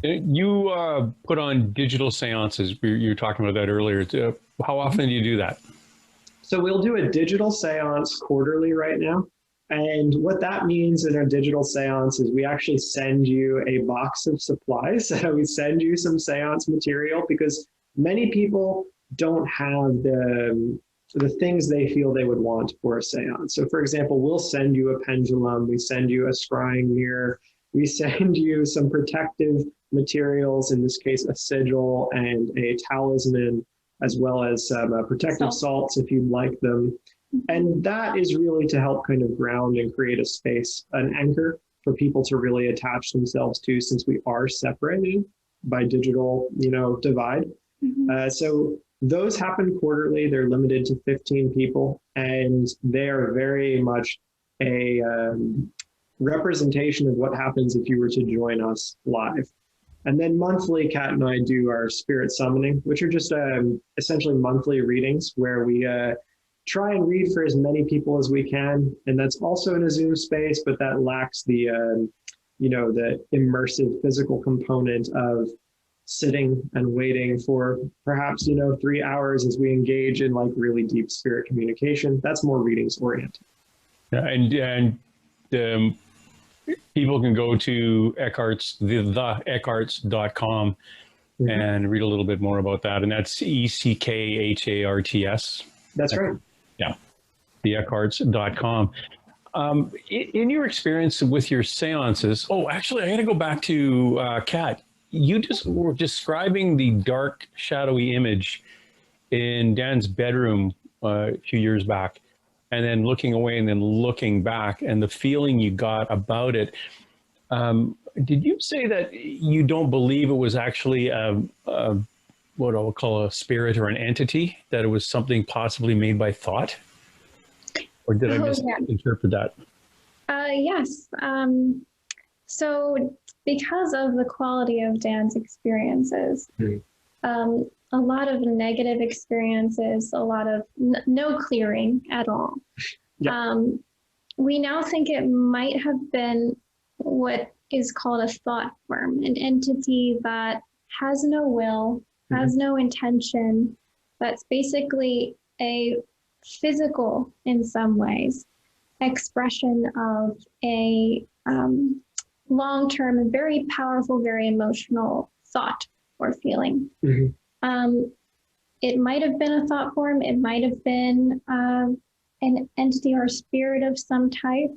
Speaker 1: You put on digital seances. You were talking about that earlier. How often do you do that?
Speaker 3: So we'll do a digital seance quarterly right now. And what that means in our digital seance is we actually send you a box of supplies. We send you some seance material because many people don't have the things they feel they would want for a seance. So for example, we'll send you a pendulum, we send you a scrying mirror, we send you some protective materials, in this case, a sigil and a talisman, as well as some protective salts if you'd like them. And that is really to help kind of ground and create a space, an anchor for people to really attach themselves to, since we are separated by digital, divide. So those happen quarterly. They're limited to 15 people, and they are very much a representation of what happens if you were to join us live. And then monthly, Kat and I do our spirit summoning, which are just essentially monthly readings where we try and read for as many people as we can. And that's also in a Zoom space, but that lacks the, the immersive physical component of sitting and waiting for perhaps, 3 hours as we engage in like really deep spirit communication. That's more readings oriented.
Speaker 1: Yeah, and people can go to Eckharts, the Eckharts.com and read a little bit more about that. And that's ECKHARTS.
Speaker 3: That's right.
Speaker 1: Yeah, the Eckharts.com. In your experience with your seances, actually, I got to go back to Kat. You just were describing the dark, shadowy image in Dan's bedroom a few years back, and then looking away and then looking back, and the feeling you got about it. Did you say that you don't believe it was actually what I'll call a spirit or an entity, that it was something possibly made by thought? Or did I misinterpret that?
Speaker 4: Yes. So because of the quality of Dan's experiences, a lot of negative experiences, a lot of no clearing at all. Yeah. We now think it might have been what is called a thought form, an entity that has no will, has no intention, that's basically a physical, in some ways, expression of a long-term and very powerful, very emotional thought or feeling. It might have been a thought form, it might have been an entity or spirit of some type.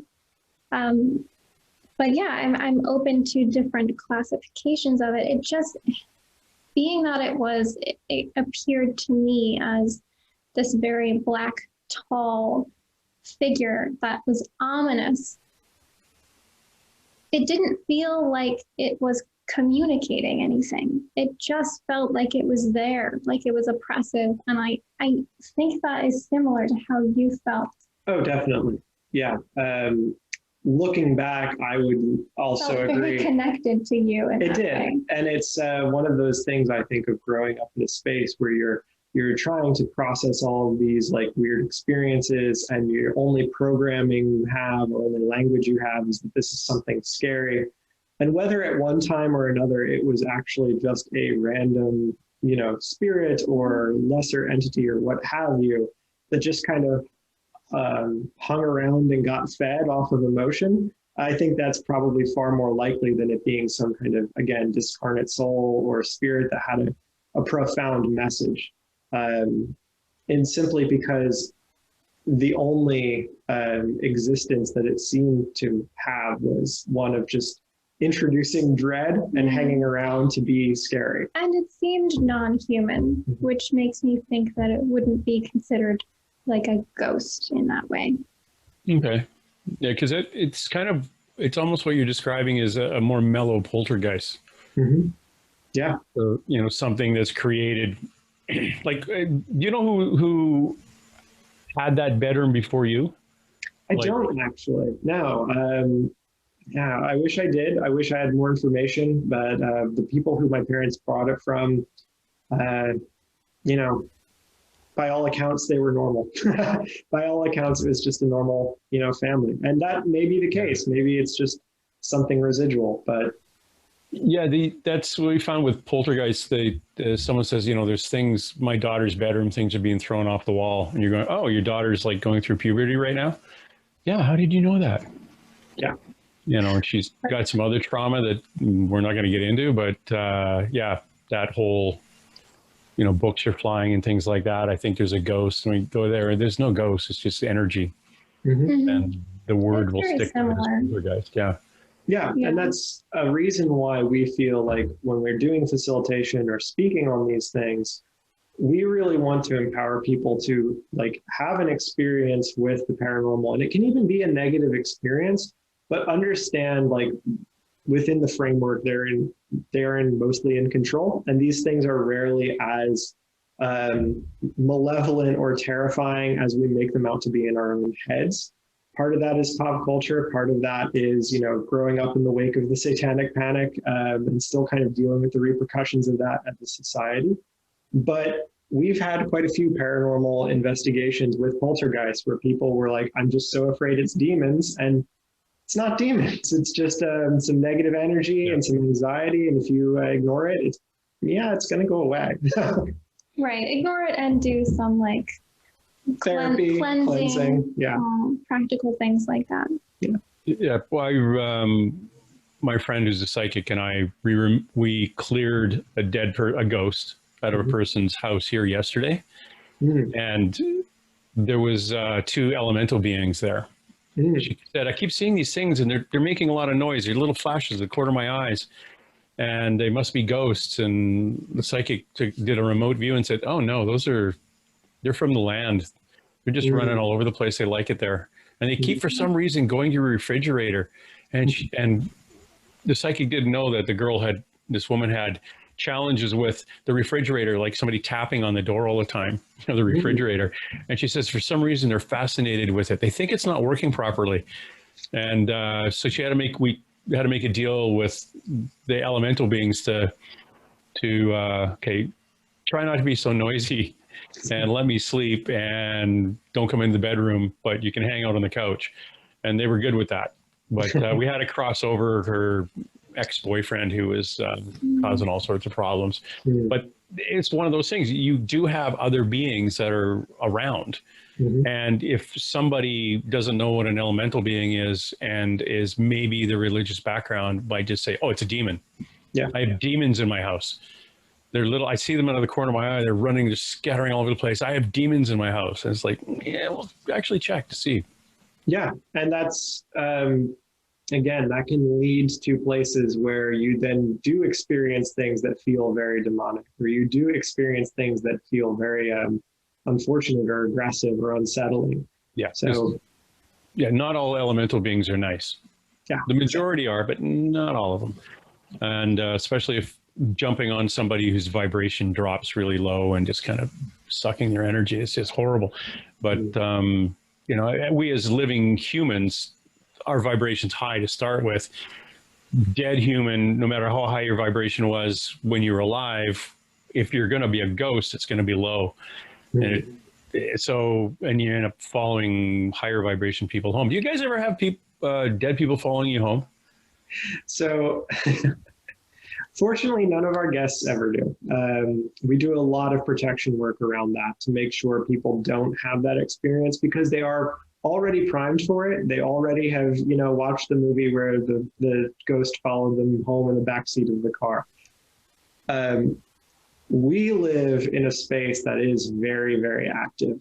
Speaker 4: But yeah, I'm open to different classifications of it. It just, being that it appeared to me as this very black, tall figure that was ominous. It didn't feel like it was communicating anything. It just felt like it was there, like it was oppressive. And I think that is similar to how you felt. Oh,
Speaker 3: definitely. Yeah. Looking back, I would also agree.
Speaker 4: Very connected to you.
Speaker 3: It did. Way. And it's one of those things I think of growing up in a space where you're trying to process all of these like weird experiences, and your only programming you have or only language you have is that this is something scary. And whether at one time or another, it was actually just a random, spirit or lesser entity or what have you, that just kind of hung around and got fed off of emotion, I think that's probably far more likely than it being some kind of, again, discarnate soul or spirit that had a profound message. And simply because the only existence that it seemed to have was one of just introducing dread and hanging around to be scary.
Speaker 4: And it seemed non-human, which makes me think that it wouldn't be considered like a ghost in that way.
Speaker 1: Okay. Yeah, because it's almost what you're describing as a more mellow poltergeist.
Speaker 3: Mm-hmm. Yeah.
Speaker 1: So, something that's created, like, you know who had that bedroom before you?
Speaker 3: I don't actually. No. Yeah, I wish I did. I wish I had more information, but the people who my parents bought it from, by all accounts, they were normal. By all accounts, it was just a normal, family. And that may be the case. Maybe it's just something residual, but.
Speaker 1: Yeah, that's what we found with poltergeists. Someone says, there's things, my daughter's bedroom, things are being thrown off the wall. And you're going, oh, your daughter's like going through puberty right now? Yeah, how did you know that?
Speaker 3: Yeah.
Speaker 1: And she's got some other trauma that we're not going to get into, but yeah, that whole, books are flying and things like that. I think there's a ghost, and we go there, and there's no ghost. It's just energy.
Speaker 3: Mm-hmm.
Speaker 1: And the word will stick to poltergeist. Yeah.
Speaker 3: Yeah, and that's a reason why we feel like when we're doing facilitation or speaking on these things, we really want to empower people to have an experience with the paranormal. And it can even be a negative experience, but understand within the framework they're in mostly in control. And these things are rarely as malevolent or terrifying as we make them out to be in our own heads. Part of that is pop culture. Part of that is, growing up in the wake of the satanic panic and still kind of dealing with the repercussions of that as a society. But we've had quite a few paranormal investigations with poltergeists where people were like, I'm just so afraid it's demons. And it's not demons. It's just some negative energy and some anxiety. And if you ignore it, it's going to go away.
Speaker 4: Right. Ignore it and do some
Speaker 3: therapy, cleansing,
Speaker 4: practical things like that.
Speaker 1: Yeah. Well, my friend who's a psychic and I, we cleared a ghost out of a person's house here yesterday, and there was 2 elemental beings there. She said, I keep seeing these things, and they're making a lot of noise. They're little flashes that corner my eyes, and they must be ghosts. And the psychic did a remote view and said, oh no, they're from the land. They're just running all over the place. They like it there. And they keep, for some reason, going to your refrigerator. And and the psychic didn't know that this woman had challenges with the refrigerator, like somebody tapping on the door all the time, the refrigerator. And she says, for some reason, they're fascinated with it. They think it's not working properly. And so we had to make a deal with the elemental beings to try not to be so noisy and let me sleep and don't come in the bedroom, but you can hang out on the couch. And they were good with that. But we had to cross over her ex-boyfriend who was causing all sorts of problems. But it's one of those things. You do have other beings that are around. And if somebody doesn't know what an elemental being is and is maybe the religious background, might just say, oh, it's a demon. Yeah, I have demons in my house. They're little, I see them out of the corner of my eye. They're running, they're scattering all over the place. I have demons in my house. And it's like, yeah, well, actually check to see. Yeah. And that's, again, that can lead to places where you then do experience things that feel very demonic, or you do experience things that feel very unfortunate or aggressive or unsettling. Yeah. So, not all elemental beings are nice. Yeah. The majority are, but not all of them. And especially if jumping on somebody whose vibration drops really low and just kind of sucking their energy, it's just horrible. But, we as living humans, our vibration's high to start with. Dead human, no matter how high your vibration was when you were alive, if you're going to be a ghost, it's going to be low. And and you end up following higher vibration people home. Do you guys ever have dead people following you home? So
Speaker 3: Fortunately, none of our guests ever do. We do a lot of protection work around that to make sure people don't have that experience, because they are already primed for it. They already have, watched the movie where the ghost followed them home in the backseat of the car. We live in a space that is very, very active.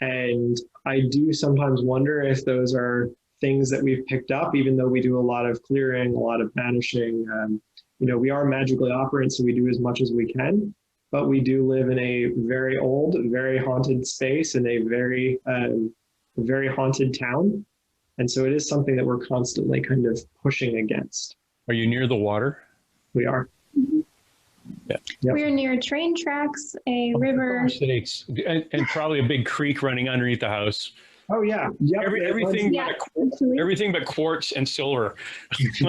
Speaker 3: And I do sometimes wonder if those are things that we've picked up, even though we do a lot of clearing, a lot of banishing. We are magically operant, so we do as much as we can, but we do live in a very old, very haunted space in a very, very haunted town. And so it is something that we're constantly kind of pushing against.
Speaker 1: Are you near the water?
Speaker 3: We are.
Speaker 1: Yeah.
Speaker 3: Yep.
Speaker 4: We're near train tracks, a river.
Speaker 1: And probably a big creek running underneath the house.
Speaker 3: Oh yeah. Yep.
Speaker 1: Everything but quartz and silver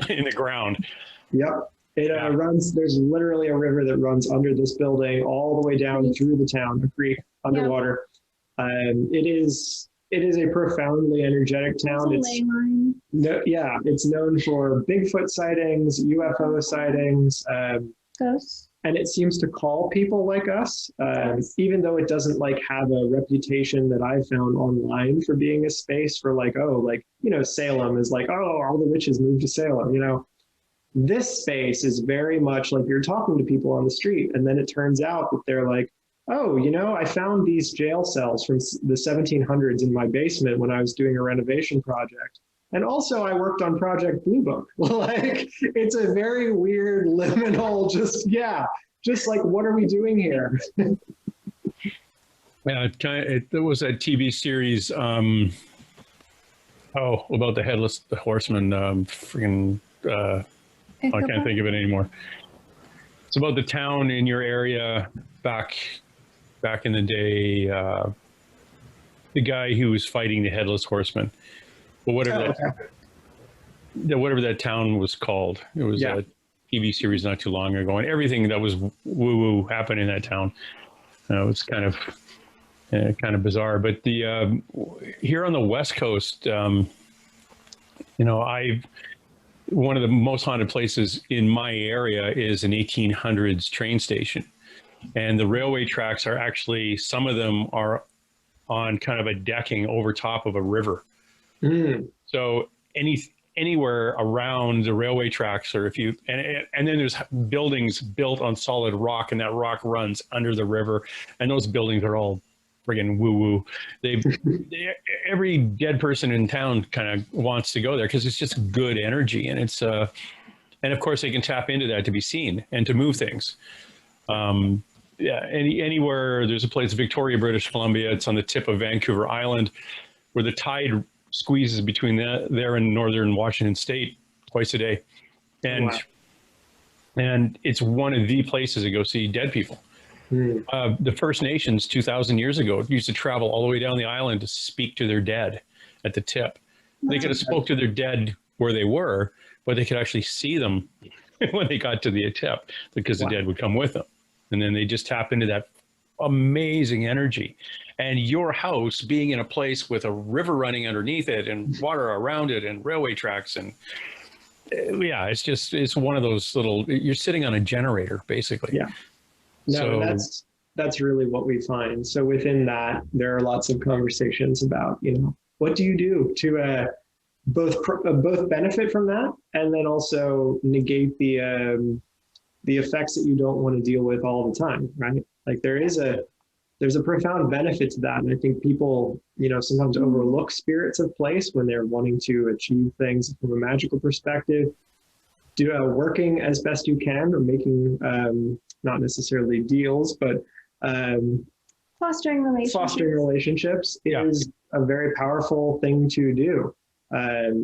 Speaker 1: in the ground.
Speaker 3: Yep. It runs, there's literally a river that runs under this building all the way down through the town, a creek underwater. It is a profoundly energetic town. It's known for Bigfoot sightings, UFO sightings,
Speaker 4: ghosts.
Speaker 3: And it seems to call people like us, even though it doesn't have a reputation that I found online for being a space for Salem is all the witches moved to Salem, This space is very much like you're talking to people on the street, and then it turns out that they're like, oh, I found these jail cells from the 1700s in my basement when I was doing a renovation project. And also I worked on Project Blue Book. It's a very weird liminal, what are we doing here?
Speaker 1: Yeah, there was a TV series, about the headless horseman, I can't think of it anymore. It's about the town in your area back in the day, the guy who was fighting the headless horseman. But whatever that town was called, it was a TV series not too long ago, and everything that was woo-woo happened in that town. It's kind of bizarre. But the here on the West Coast, one of the most haunted places in my area is an 1800s train station. And the railway tracks are actually, some of them are on kind of a decking over top of a river. Mm. So anywhere around the railway tracks, or and then there's buildings built on solid rock, and that rock runs under the river. And those buildings are all friggin' woo-woo. Every dead person in town kind of wants to go there because it's just good energy, and it's and of course they can tap into that to be seen and to move things. Anywhere there's a place, Victoria, British Columbia. It's on the tip of Vancouver Island, where the tide squeezes between there and northern Washington State twice a day, and it's one of the places to go see dead people. The First Nations 2,000 years ago used to travel all the way down the island to speak to their dead at the tip. They could have spoke to their dead where they were, but they could actually see them when they got to the tip, because the dead would come with them. And then they just tap into that amazing energy. And your house being in a place with a river running underneath it and water around it and railway tracks, and it's one of those little, you're sitting on a generator basically. Yeah.
Speaker 3: No, that's really what we find. So within that, there are lots of conversations about, what do you do to both benefit from that, and then also negate the effects that you don't want to deal with all the time, right? There's a profound benefit to that. And I think people, sometimes overlook spirits of place when they're wanting to achieve things from a magical perspective. Working as best you can, or making, not necessarily deals, but
Speaker 4: fostering
Speaker 3: relationships is a very powerful thing to do,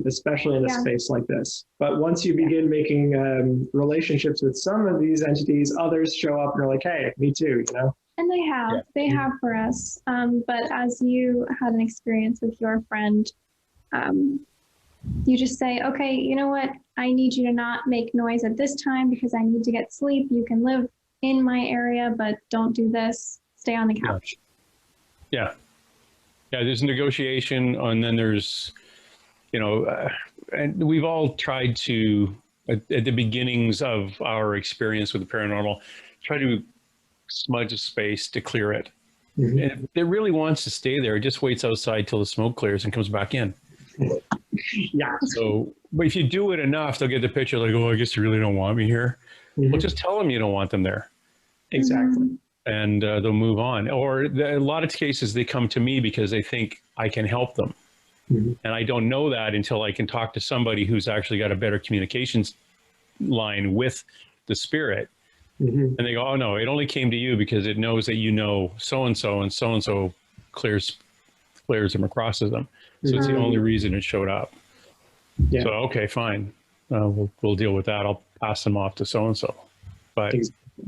Speaker 3: especially in a space like this. But once you begin making relationships with some of these entities, others show up and are like, hey, me too,
Speaker 4: And they have for us. But as you had an experience with your friend, you just say, okay, you know what? I need you to not make noise at this time because I need to get sleep. You can live in my area, but don't do this. Stay on the couch.
Speaker 1: Yeah. There's negotiation, and then there's, and we've all tried to at the beginnings of our experience with the paranormal, try to smudge a space to clear it.
Speaker 3: Mhm.
Speaker 1: And if it really wants to stay there, it just waits outside till the smoke clears and comes back in.
Speaker 3: Yeah.
Speaker 1: So, but if you do it enough, they'll get the picture like, oh, I guess you really don't want me here.
Speaker 3: Mhm.
Speaker 1: Well, just tell them you don't want them there,
Speaker 3: Exactly.
Speaker 1: and they'll move on. Or a lot of cases, they come to me because they think I can help them.
Speaker 3: Mhm.
Speaker 1: And I don't know that until I can talk to somebody who's actually got a better communications line with the spirit.
Speaker 3: Mhm.
Speaker 1: And they go, oh, no, it only came to you because it knows that you know so-and-so, and so-and-so clears them or crosses them. So it's the only reason it showed up.
Speaker 3: Yeah.
Speaker 1: So, okay, fine. We'll deal with that. I'll pass them off to so-and-so. But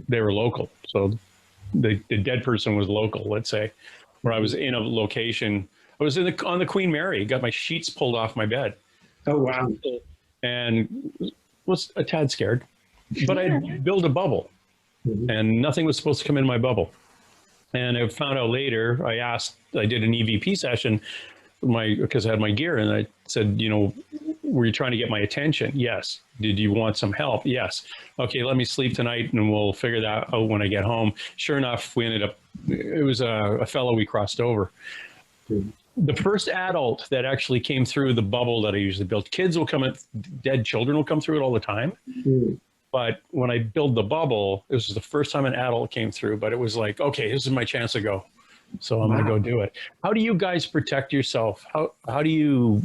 Speaker 1: they were local. So the dead person was local, let's say, where I was in a location. I was on the Queen Mary, got my sheets pulled off my bed.
Speaker 3: Oh, wow.
Speaker 1: And was a tad scared. But I built a bubble. And nothing was supposed to come in my bubble. And I found out later, I did an EVP session because I had my gear, and I said, were you trying to get my attention? Yes. Did you want some help? Yes. Okay, let me sleep tonight and we'll figure that out when I get home. Sure enough, it was a fellow we crossed over. The first adult that actually came through the bubble that I usually build, kids will come in, dead children will come through it all the time. But when I build the bubble, it was the first time an adult came through, but it was like, okay, this is my chance to go. So I'm going to go do it. How do you guys protect yourself? How do you,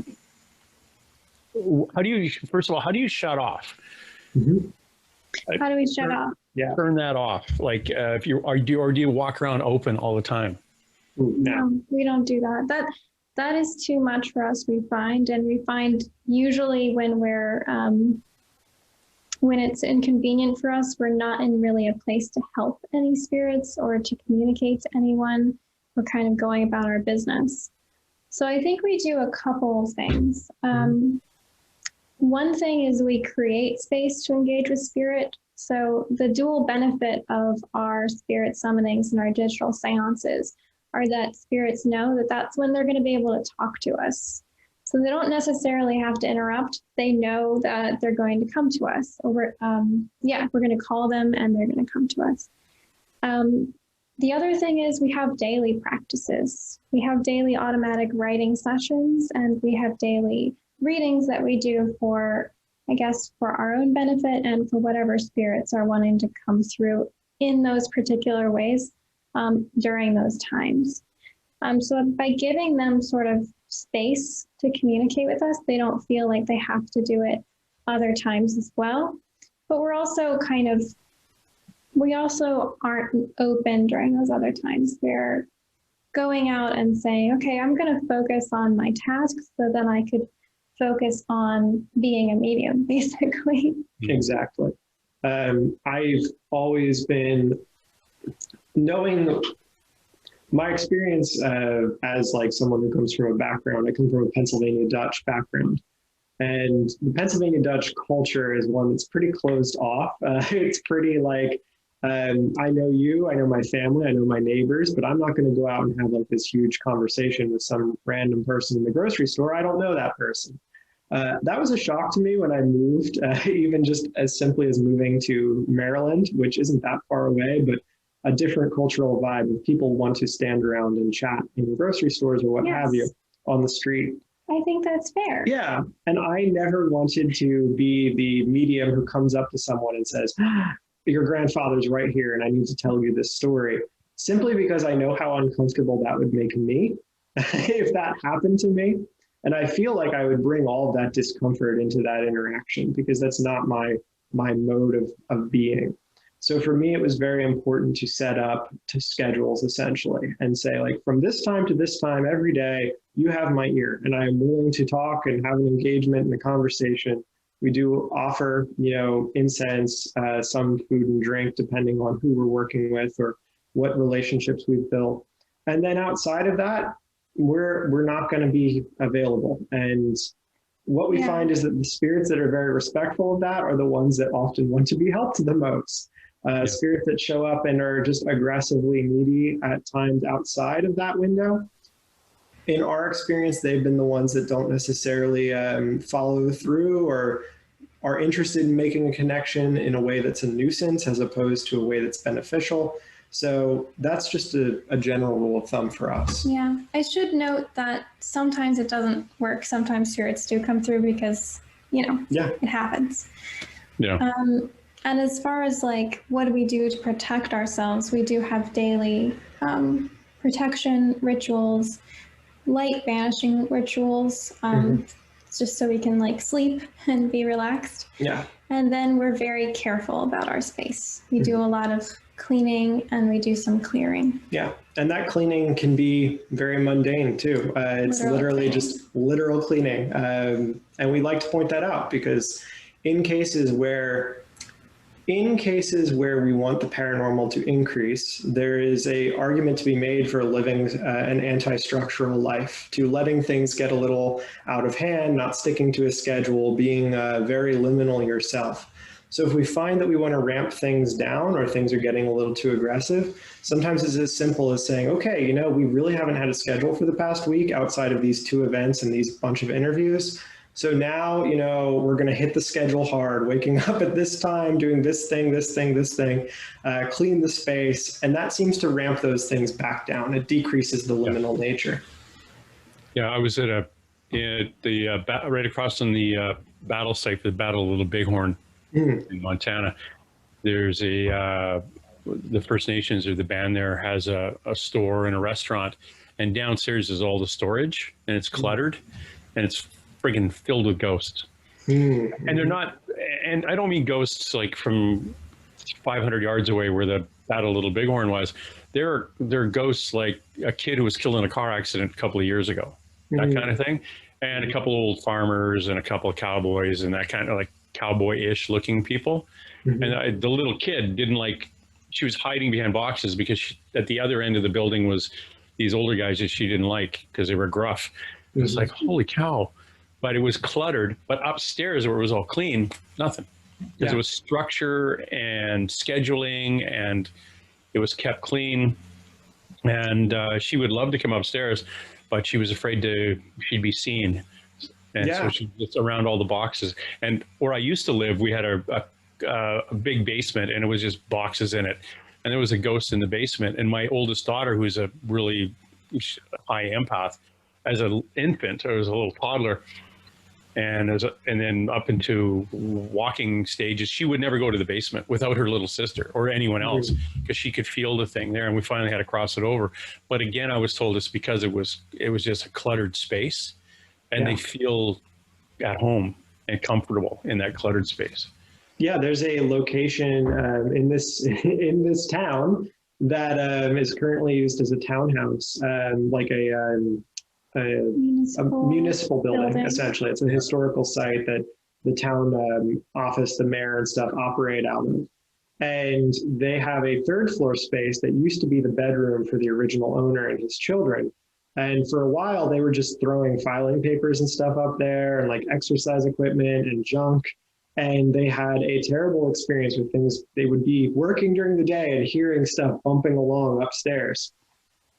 Speaker 1: first of all, how do you shut off?
Speaker 4: How do we shut off?
Speaker 3: Yeah.
Speaker 1: Turn that off. Like do you walk around open all the time?
Speaker 4: No, we don't do that. That is too much for us, we find. And we find usually when it's inconvenient for us, we're not in really a place to help any spirits or to communicate to anyone. We're kind of going about our business. So I think we do a couple of things. One thing is we create space to engage with spirit. So the dual benefit of our spirit summonings and our digital seances are that spirits know that that's when they're going to be able to talk to us. So they don't necessarily have to interrupt. They know that they're going to come to us. Or we're going to call them and they're going to come to us. The other thing is we have daily practices. We have daily automatic writing sessions, and we have daily readings that we do for our own benefit and for whatever spirits are wanting to come through in those particular ways during those times. So by giving them sort of space to communicate with us, they don't feel like they have to do it other times as well. But we also aren't open during those other times. We're going out and saying, okay, I'm going to focus on my tasks so then I could focus on being a medium, basically.
Speaker 3: Exactly. I've always been knowing my experience as like someone who comes from I come from a Pennsylvania Dutch background. And the Pennsylvania Dutch culture is one that's pretty closed off. It's pretty like, I know you, I know my family, I know my neighbors, but I'm not going to go out and have like this huge conversation with some random person in the grocery store. I don't know that person. That was a shock to me when I moved, even just as simply as moving to Maryland, which isn't that far away, but a different cultural vibe of people want to stand around and chat in grocery stores or what have you on the street.
Speaker 4: I think that's fair.
Speaker 3: Yeah. And I never wanted to be the medium who comes up to someone and says, your grandfather's right here and I need to tell you this story, simply because I know how uncomfortable that would make me if that happened to me. And I feel like I would bring all of that discomfort into that interaction because that's not my mode of being. So for me, it was very important to set up to schedules essentially and say like from this time to this time every day, you have my ear and I am willing to talk and have an engagement in the conversation. We do offer, incense, some food and drink, depending on who we're working with or what relationships we've built. And then outside of that, we're not going to be available. And what we find is that the spirits that are very respectful of that are the ones that often want to be helped the most. Spirits that show up and are just aggressively needy at times outside of that window. In our experience, they've been the ones that don't necessarily follow through or are interested in making a connection in a way that's a nuisance as opposed to a way that's beneficial. So that's just a general rule of thumb for us.
Speaker 4: Yeah, I should note that sometimes it doesn't work. Sometimes spirits do come through because, you know, it happens.
Speaker 1: Yeah.
Speaker 4: And as far as like, what do we do to protect ourselves? We do have daily protection rituals, light banishing rituals, just so we can like sleep and be relaxed.
Speaker 3: Yeah.
Speaker 4: And then we're very careful about our space. We do a lot of cleaning and we do some clearing.
Speaker 3: Yeah. And that cleaning can be very mundane too. It's literally just literal cleaning. And we like to point that out because in cases where we want the paranormal to increase, there is an argument to be made for living an anti-structural life, to letting things get a little out of hand, not sticking to a schedule, being very liminal yourself. So if we find that we want to ramp things down or things are getting a little too aggressive, sometimes it's as simple as saying, okay, you know, we really haven't had a schedule for the past week outside of these 2 events and these bunch of interviews. So now, you know, we're going to hit the schedule hard, waking up at this time, doing this thing, clean the space. And that seems to ramp those things back down. It decreases the liminal nature.
Speaker 1: Yeah, I was at right across from the battle site, the Battle of Little Bighorn in Montana. There's the First Nations, or the band there, has a store and a restaurant. And downstairs is all the storage, and it's cluttered, and it's friggin' filled with ghosts. And they're not, and I don't mean ghosts like from 500 yards away where the Battle of Little Bighorn was. They're ghosts like a kid who was killed in a car accident a couple of years ago, that kind of thing. And a couple of old farmers and a couple of cowboys and that kind of like cowboy-ish looking people. And the little kid didn't like, she was hiding behind boxes because at the other end of the building was these older guys that she didn't like because they were gruff. It was like, holy cow. But it was cluttered. But upstairs where it was all clean, nothing. Because it was structure and scheduling, and it was kept clean. And she would love to come upstairs, but she was afraid she'd be seen. And so she was around all the boxes. And where I used to live, we had a big basement, and it was just boxes in it. And there was a ghost in the basement. And my oldest daughter, who's a really high empath, as an infant, or as a little toddler, and then up into walking stages, she would never go to the basement without her little sister or anyone else, because she could feel the thing there. And we finally had to cross it over. But again, I was told it's because it was just a cluttered space, and they feel at home and comfortable in that cluttered space.
Speaker 3: Yeah, there's a location in this town that is currently used as a townhouse, like a municipal building, essentially. It's a historical site that the town office, the mayor and stuff operate out of. And they have a 3rd floor space that used to be the bedroom for the original owner and his children. And for a while, they were just throwing filing papers and stuff up there, and like exercise equipment and junk. And they had a terrible experience with things. They would be working during the day and hearing stuff bumping along upstairs.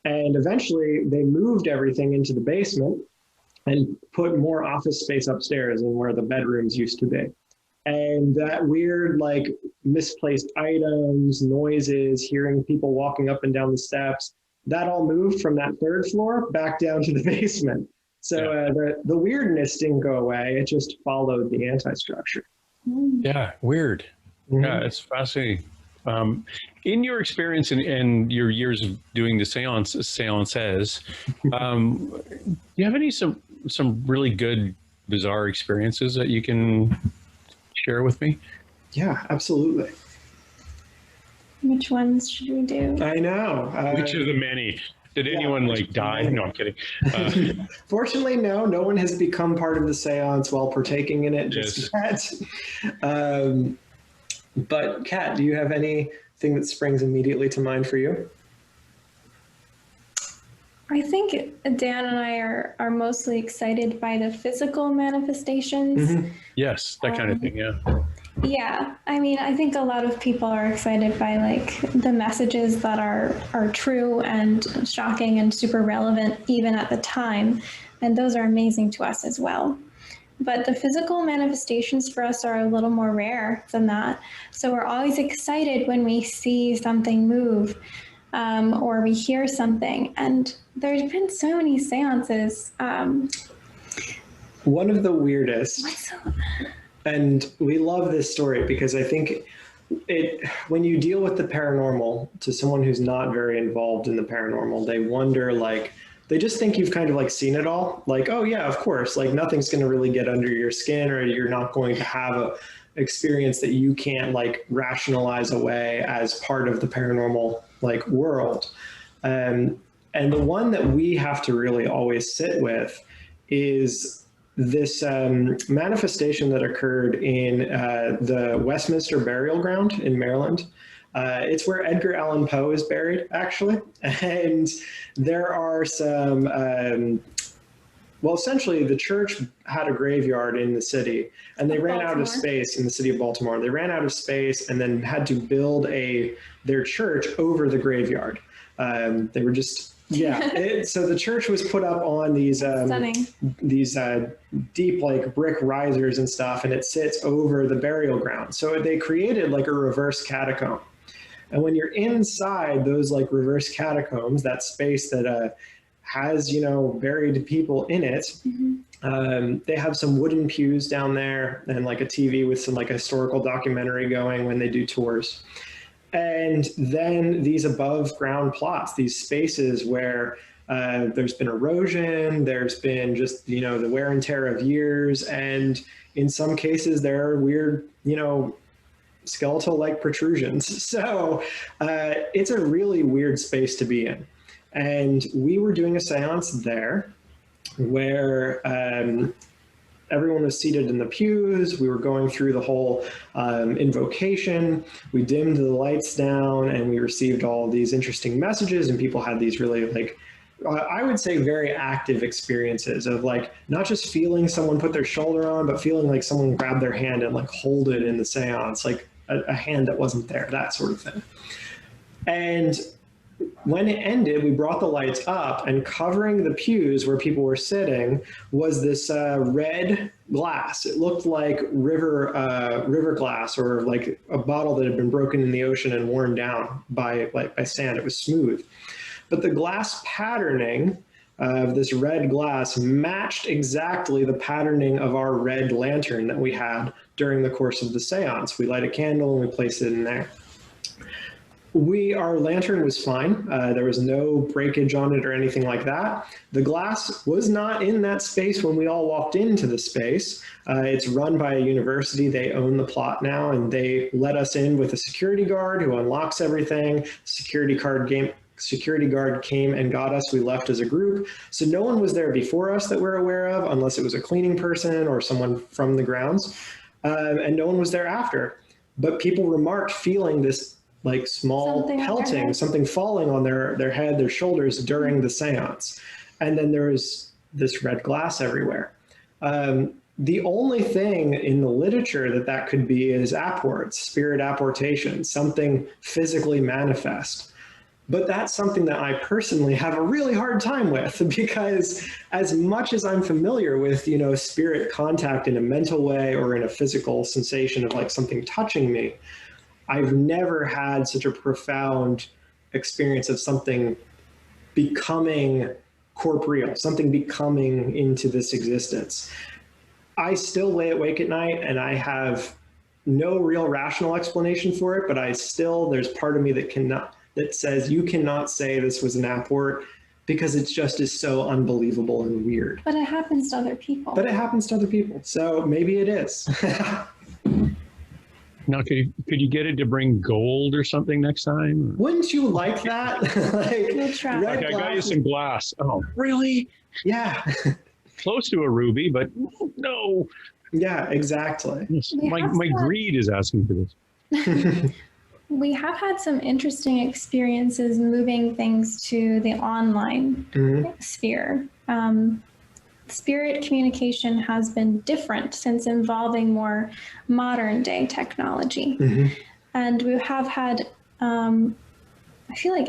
Speaker 3: And eventually they moved everything into the basement and put more office space upstairs than where the bedrooms used to be. And that weird, like, misplaced items, noises, hearing people walking up and down the steps, that all moved from that 3rd floor back down to the basement. So the weirdness didn't go away. It just followed the anti-structure.
Speaker 1: Yeah, weird. Yeah, it's fascinating. In your experience and your years of doing the seances, do you have some really good, bizarre experiences that you can share with me?
Speaker 3: Yeah, absolutely.
Speaker 4: Which ones should we do?
Speaker 3: I know.
Speaker 1: Which of the many? Did anyone like die? No, I'm kidding.
Speaker 3: Fortunately, no one has become part of the seance while partaking in it just yet. But Kat, do you have anything that springs immediately to mind for you?
Speaker 4: I think Dan and I are mostly excited by the physical manifestations.
Speaker 1: Yes, that kind of thing, yeah.
Speaker 4: Yeah, I mean, I think a lot of people are excited by like the messages that are true and shocking and super relevant even at the time. And those are amazing to us as well. but the physical manifestations for us are a little more rare than that. So we're always excited when we see something move, or we hear something. And there's been so many seances.
Speaker 3: One of the weirdest, and we love this story because I think when you deal with the paranormal to someone who's not very involved in the paranormal, they wonder, like, they just think you've kind of like seen it all. Like, oh yeah, of course, like nothing's going to really get under your skin, or you're not going to have a experience that you can't like rationalize away as part of the paranormal like world. And the one that we have to really always sit with is this manifestation that occurred in the Westminster Burial Ground in Maryland. It's where Edgar Allan Poe is buried, actually. And there are some, well, essentially the church had a graveyard in the city, and they ran out of space in the city of Baltimore. They ran out of space and then had to build their church over the graveyard. They were just, yeah. So the church was put up on these deep like brick risers and stuff, and it sits over the burial ground. So they created like a reverse catacomb. And when you're inside those like reverse catacombs, that space that has, you know, buried people in it, they have some wooden pews down there and like a TV with some like historical documentary going when they do tours. And then these above ground plots, these spaces where there's been erosion, there's been just, you know, the wear and tear of years. And in some cases there are weird, you know, skeletal-like protrusions. So it's a really weird space to be in. And we were doing a seance there where everyone was seated in the pews. We were going through the whole invocation. We dimmed the lights down and we received all these interesting messages, and people had these really like, I would say very active experiences of like, not just feeling someone put their shoulder on, but feeling like someone grabbed their hand and like hold it in the seance, like a hand that wasn't there, that sort of thing. And when it ended, we brought the lights up, and covering the pews where people were sitting was this red glass. It looked like river glass, or like a bottle that had been broken in the ocean and worn down by sand. It was smooth. But the glass patterning of this red glass matched exactly the patterning of our red lantern that we had during the course of the seance. We light a candle and we place it in there. Our lantern was fine. There was no breakage on it or anything like that. The glass was not in that space when we all walked into the space. It's run by a university. They own the plot now, and they let us in with a security guard who unlocks everything. Security guard came and got us. We left as a group. So no one was there before us that we're aware of, unless it was a cleaning person or someone from the grounds. And no one was there after. But people remarked feeling this like small pelting, something falling on their head, their shoulders during the seance. And then there was this red glass everywhere. The only thing in the literature that could be is apports, spirit apportation, something physically manifest. But that's something that I personally have a really hard time with, because as much as I'm familiar with, you know, spirit contact in a mental way or in a physical sensation of like something touching me, I've never had such a profound experience of something becoming corporeal, something becoming into this existence. I still lay awake at night and I have no real rational explanation for it, but there's part of me that says you cannot say this was an apport, because it just is so unbelievable and weird.
Speaker 4: But it happens to other people.
Speaker 3: So maybe it is.
Speaker 1: Now, could you get it to bring gold or something next time?
Speaker 3: Wouldn't you like that?
Speaker 4: We'll try.
Speaker 1: Like, I got you some glass. Oh, really?
Speaker 3: Yeah.
Speaker 1: Close to a ruby, but no.
Speaker 3: Yeah, exactly.
Speaker 1: Yes. My greed is asking for this.
Speaker 4: We have had some interesting experiences moving things to the online sphere. Spirit communication has been different since involving more modern day technology. And we have had, I feel like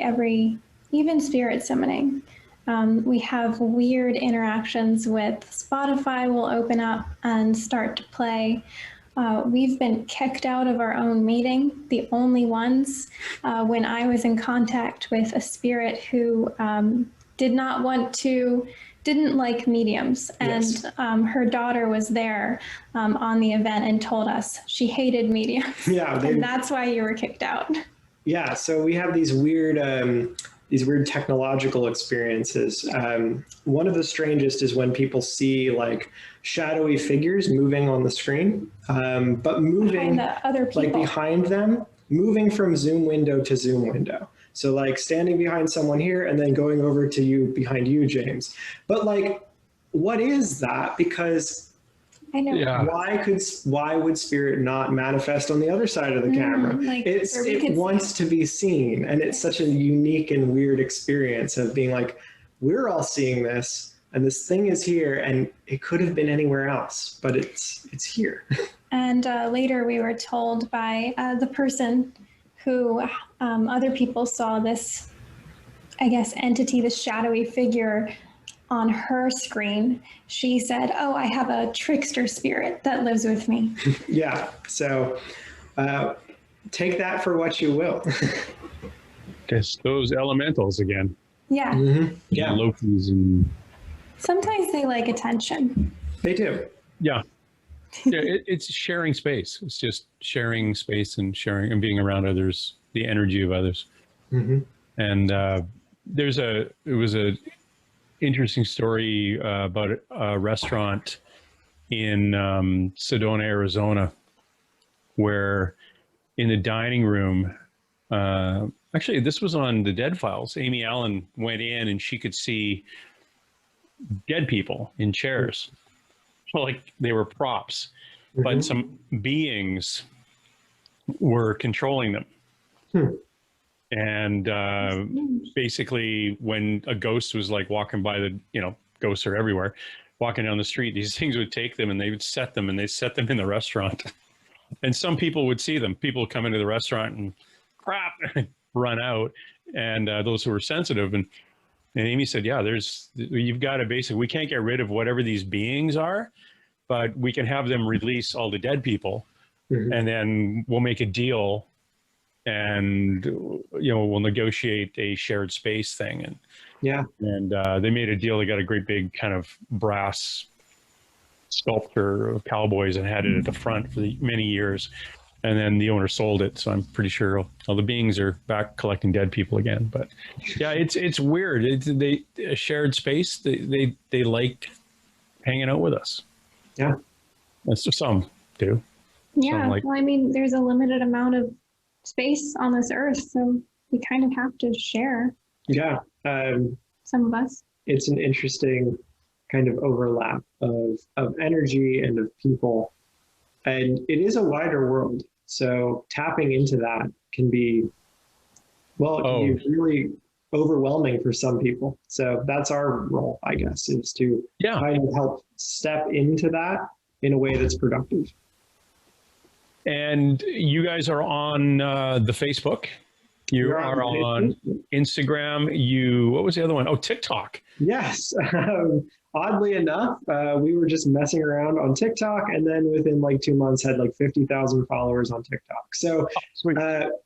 Speaker 4: even spirit summoning We have weird interactions with Spotify will open up and start to play. We've been kicked out of our own meeting, the only ones, when I was in contact with a spirit who didn't like mediums.
Speaker 3: Yes.
Speaker 4: And her daughter was there on the event and told us she hated mediums.
Speaker 3: Yeah,
Speaker 4: and that's why you were kicked out.
Speaker 3: Yeah, so we have these weird technological experiences. One of the strangest is when people see like shadowy figures moving on the screen, but moving
Speaker 4: behind the other people.
Speaker 3: Like behind them, moving from Zoom window to Zoom window. So like standing behind someone here and then going over to you behind you, James. But like, what is that? Because
Speaker 4: I know.
Speaker 1: Yeah.
Speaker 3: Why would spirit not manifest on the other side of the camera?
Speaker 4: Like,
Speaker 3: it wants to be seen, and it's such a unique and weird experience of being like, we're all seeing this, and this thing is here, and it could have been anywhere else, but it's here.
Speaker 4: And later we were told by the person who other people saw this, I guess, entity, this shadowy figure on her screen. She said, "Oh, I have a trickster spirit that lives with me."
Speaker 3: Yeah, so take that for what you will.
Speaker 1: Guess those elementals again.
Speaker 4: Yeah.
Speaker 3: Mm-hmm. Yeah,
Speaker 1: Lokis and
Speaker 4: Sometimes they like attention.
Speaker 3: they do.
Speaker 1: yeah. It's sharing space. It's just sharing space and sharing and being around others, the energy of others.
Speaker 3: Mm-hmm.
Speaker 1: And it was a interesting story about a restaurant in Sedona, Arizona, where in the dining room, actually this was on the Dead Files. Amy Allen went in and she could see dead people in chairs. Like they were props,
Speaker 3: Mm-hmm.
Speaker 1: but some beings were controlling them. And basically when a ghost was like walking by ghosts are everywhere, walking down the street, these things would take them and they would set them in the restaurant. And some people would see them. People would come into the restaurant and crap, run out. And those who were sensitive and Amy said, yeah, you've got to basically, we can't get rid of whatever these beings are, but we can have them release all the dead people. Mm-hmm. And then we'll make a deal and, we'll negotiate a shared space thing. And
Speaker 3: yeah.
Speaker 1: And they made a deal. They got a great big kind of brass sculpture of cowboys and had it at the front for many years. And then the owner sold it. So I'm pretty sure all the beings are back collecting dead people again. But yeah, it's weird. They shared space. They liked hanging out with us.
Speaker 3: Yeah.
Speaker 1: That's just some do.
Speaker 4: Yeah. Well, I mean, there's a limited amount of space on this earth. So we kind of have to share.
Speaker 3: Yeah.
Speaker 4: Some of us.
Speaker 3: It's an interesting kind of overlap of energy and of people. And it is a wider world. So tapping into that can be, be really overwhelming for some people. So that's our role, I guess, is to kind of help step into that in a way that's productive.
Speaker 1: And you guys are on the Facebook. You are on Instagram. What was the other one? Oh, TikTok.
Speaker 3: Yes. Oddly enough, we were just messing around on TikTok, and then within like 2 months had like 50,000 followers on TikTok. So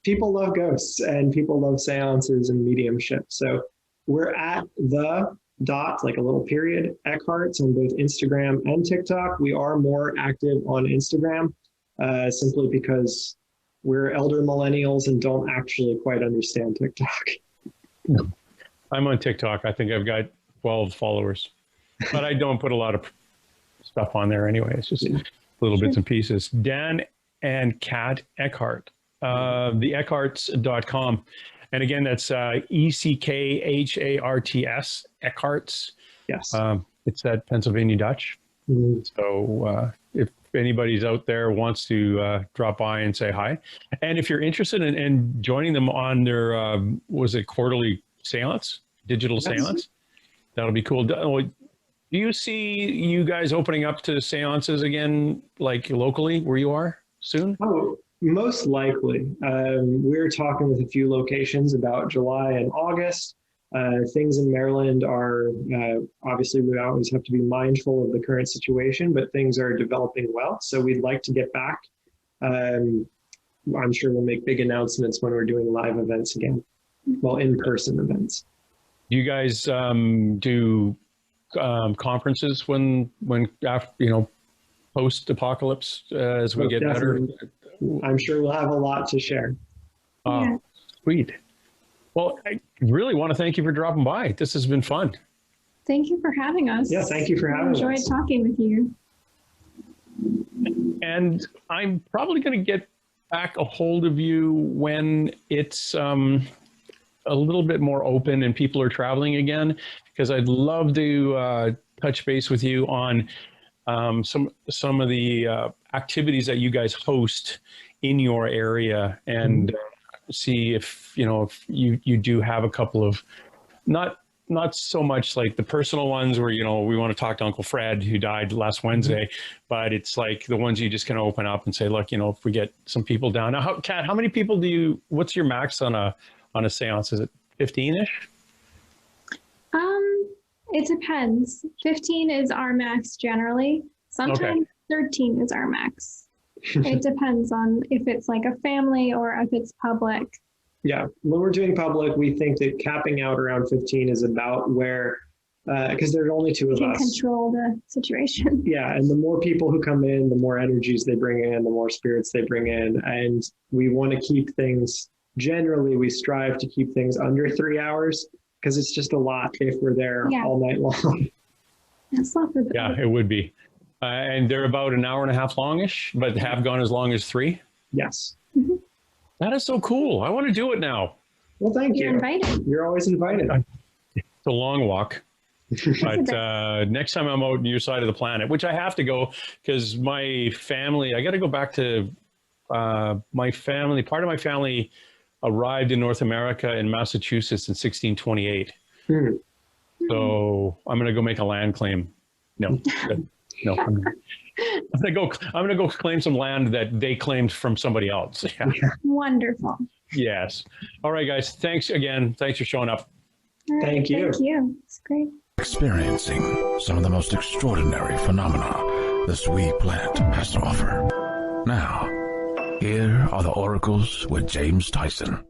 Speaker 3: people love ghosts and people love seances and mediumship. So we're at like a little period, Eckharts on both Instagram and TikTok. We are more active on Instagram simply because we're elder millennials and don't actually quite understand TikTok.
Speaker 1: I'm on TikTok. I think I've got 12 followers. But I don't put a lot of stuff on there anyway. It's just little bits and pieces. Dan and Kat Eckhart, the Eckharts.com. And again, that's ECKHARTS, Eckharts.
Speaker 3: Yes.
Speaker 1: It's that Pennsylvania Dutch. Mm-hmm. So if anybody's out there wants to drop by and say hi. And if you're interested in joining them on their, quarterly seance, digital seance, that'll be cool. Do you see you guys opening up to seances again, like locally where you are soon?
Speaker 3: Oh, most likely. We're talking with a few locations about July and August. Things in Maryland are, obviously we always have to be mindful of the current situation, but things are developing well. So we'd like to get back. I'm sure we'll make big announcements when we're doing live events again. Well, in-person events.
Speaker 1: Do you guys do conferences when after, post-apocalypse as we get
Speaker 3: Definitely.
Speaker 1: better?
Speaker 3: I'm sure we'll have a lot to share.
Speaker 4: Yeah.
Speaker 1: Sweet. Well, I really want to thank you for dropping by. This has been fun.
Speaker 4: Thank you for having us.
Speaker 3: Yeah, thank you for having us.
Speaker 4: I enjoyed talking with you.
Speaker 1: And I'm probably going to get back a hold of you when it's a little bit more open and people are traveling again, because I'd love to touch base with you on some of the activities that you guys host in your area, and see if you do have a couple of not so much like the personal ones where we want to talk to Uncle Fred who died last Wednesday, but it's like the ones you just kind of open up and say, look, if we get some people down. Now, Kat, how many people what's your max on a seance? Is it 15-ish?
Speaker 4: It depends. 15 is our max generally. Sometimes 13 is our max. It depends on if it's like a family or if it's public.
Speaker 3: Yeah, when we're doing public, we think that capping out around 15 is about where, because there's only two of us.
Speaker 4: You can control the situation.
Speaker 3: Yeah, and the more people who come in, the more energies they bring in, the more spirits they bring in. And we want to keep things, generally we strive to keep things under 3 hours, because it's just a lot if we're there all night long.
Speaker 4: That's not for
Speaker 1: Yeah, it would be. And they're about an hour and a half longish, but have gone as long as 3?
Speaker 3: Yes.
Speaker 4: Mm-hmm.
Speaker 1: That is so cool. I want to do it now.
Speaker 3: Well, thank you.
Speaker 4: You're invited.
Speaker 3: You're always invited.
Speaker 1: It's a long walk. But next time I'm out on your side of the planet, which I have to go because my family, I got to go back to my family. Part of my family arrived in North America in Massachusetts in 1628. So I'm going to go make a land claim. No, I'm going to go claim some land that they claimed from somebody else. Yeah.
Speaker 4: Wonderful.
Speaker 1: Yes. All right, guys. Thanks again. Thanks for showing up.
Speaker 4: All right,
Speaker 3: Thank you.
Speaker 4: Thank you. It's great.
Speaker 2: Experiencing some of the most extraordinary phenomena this wee planet has to offer. Now, here are the oracles with James Tyson.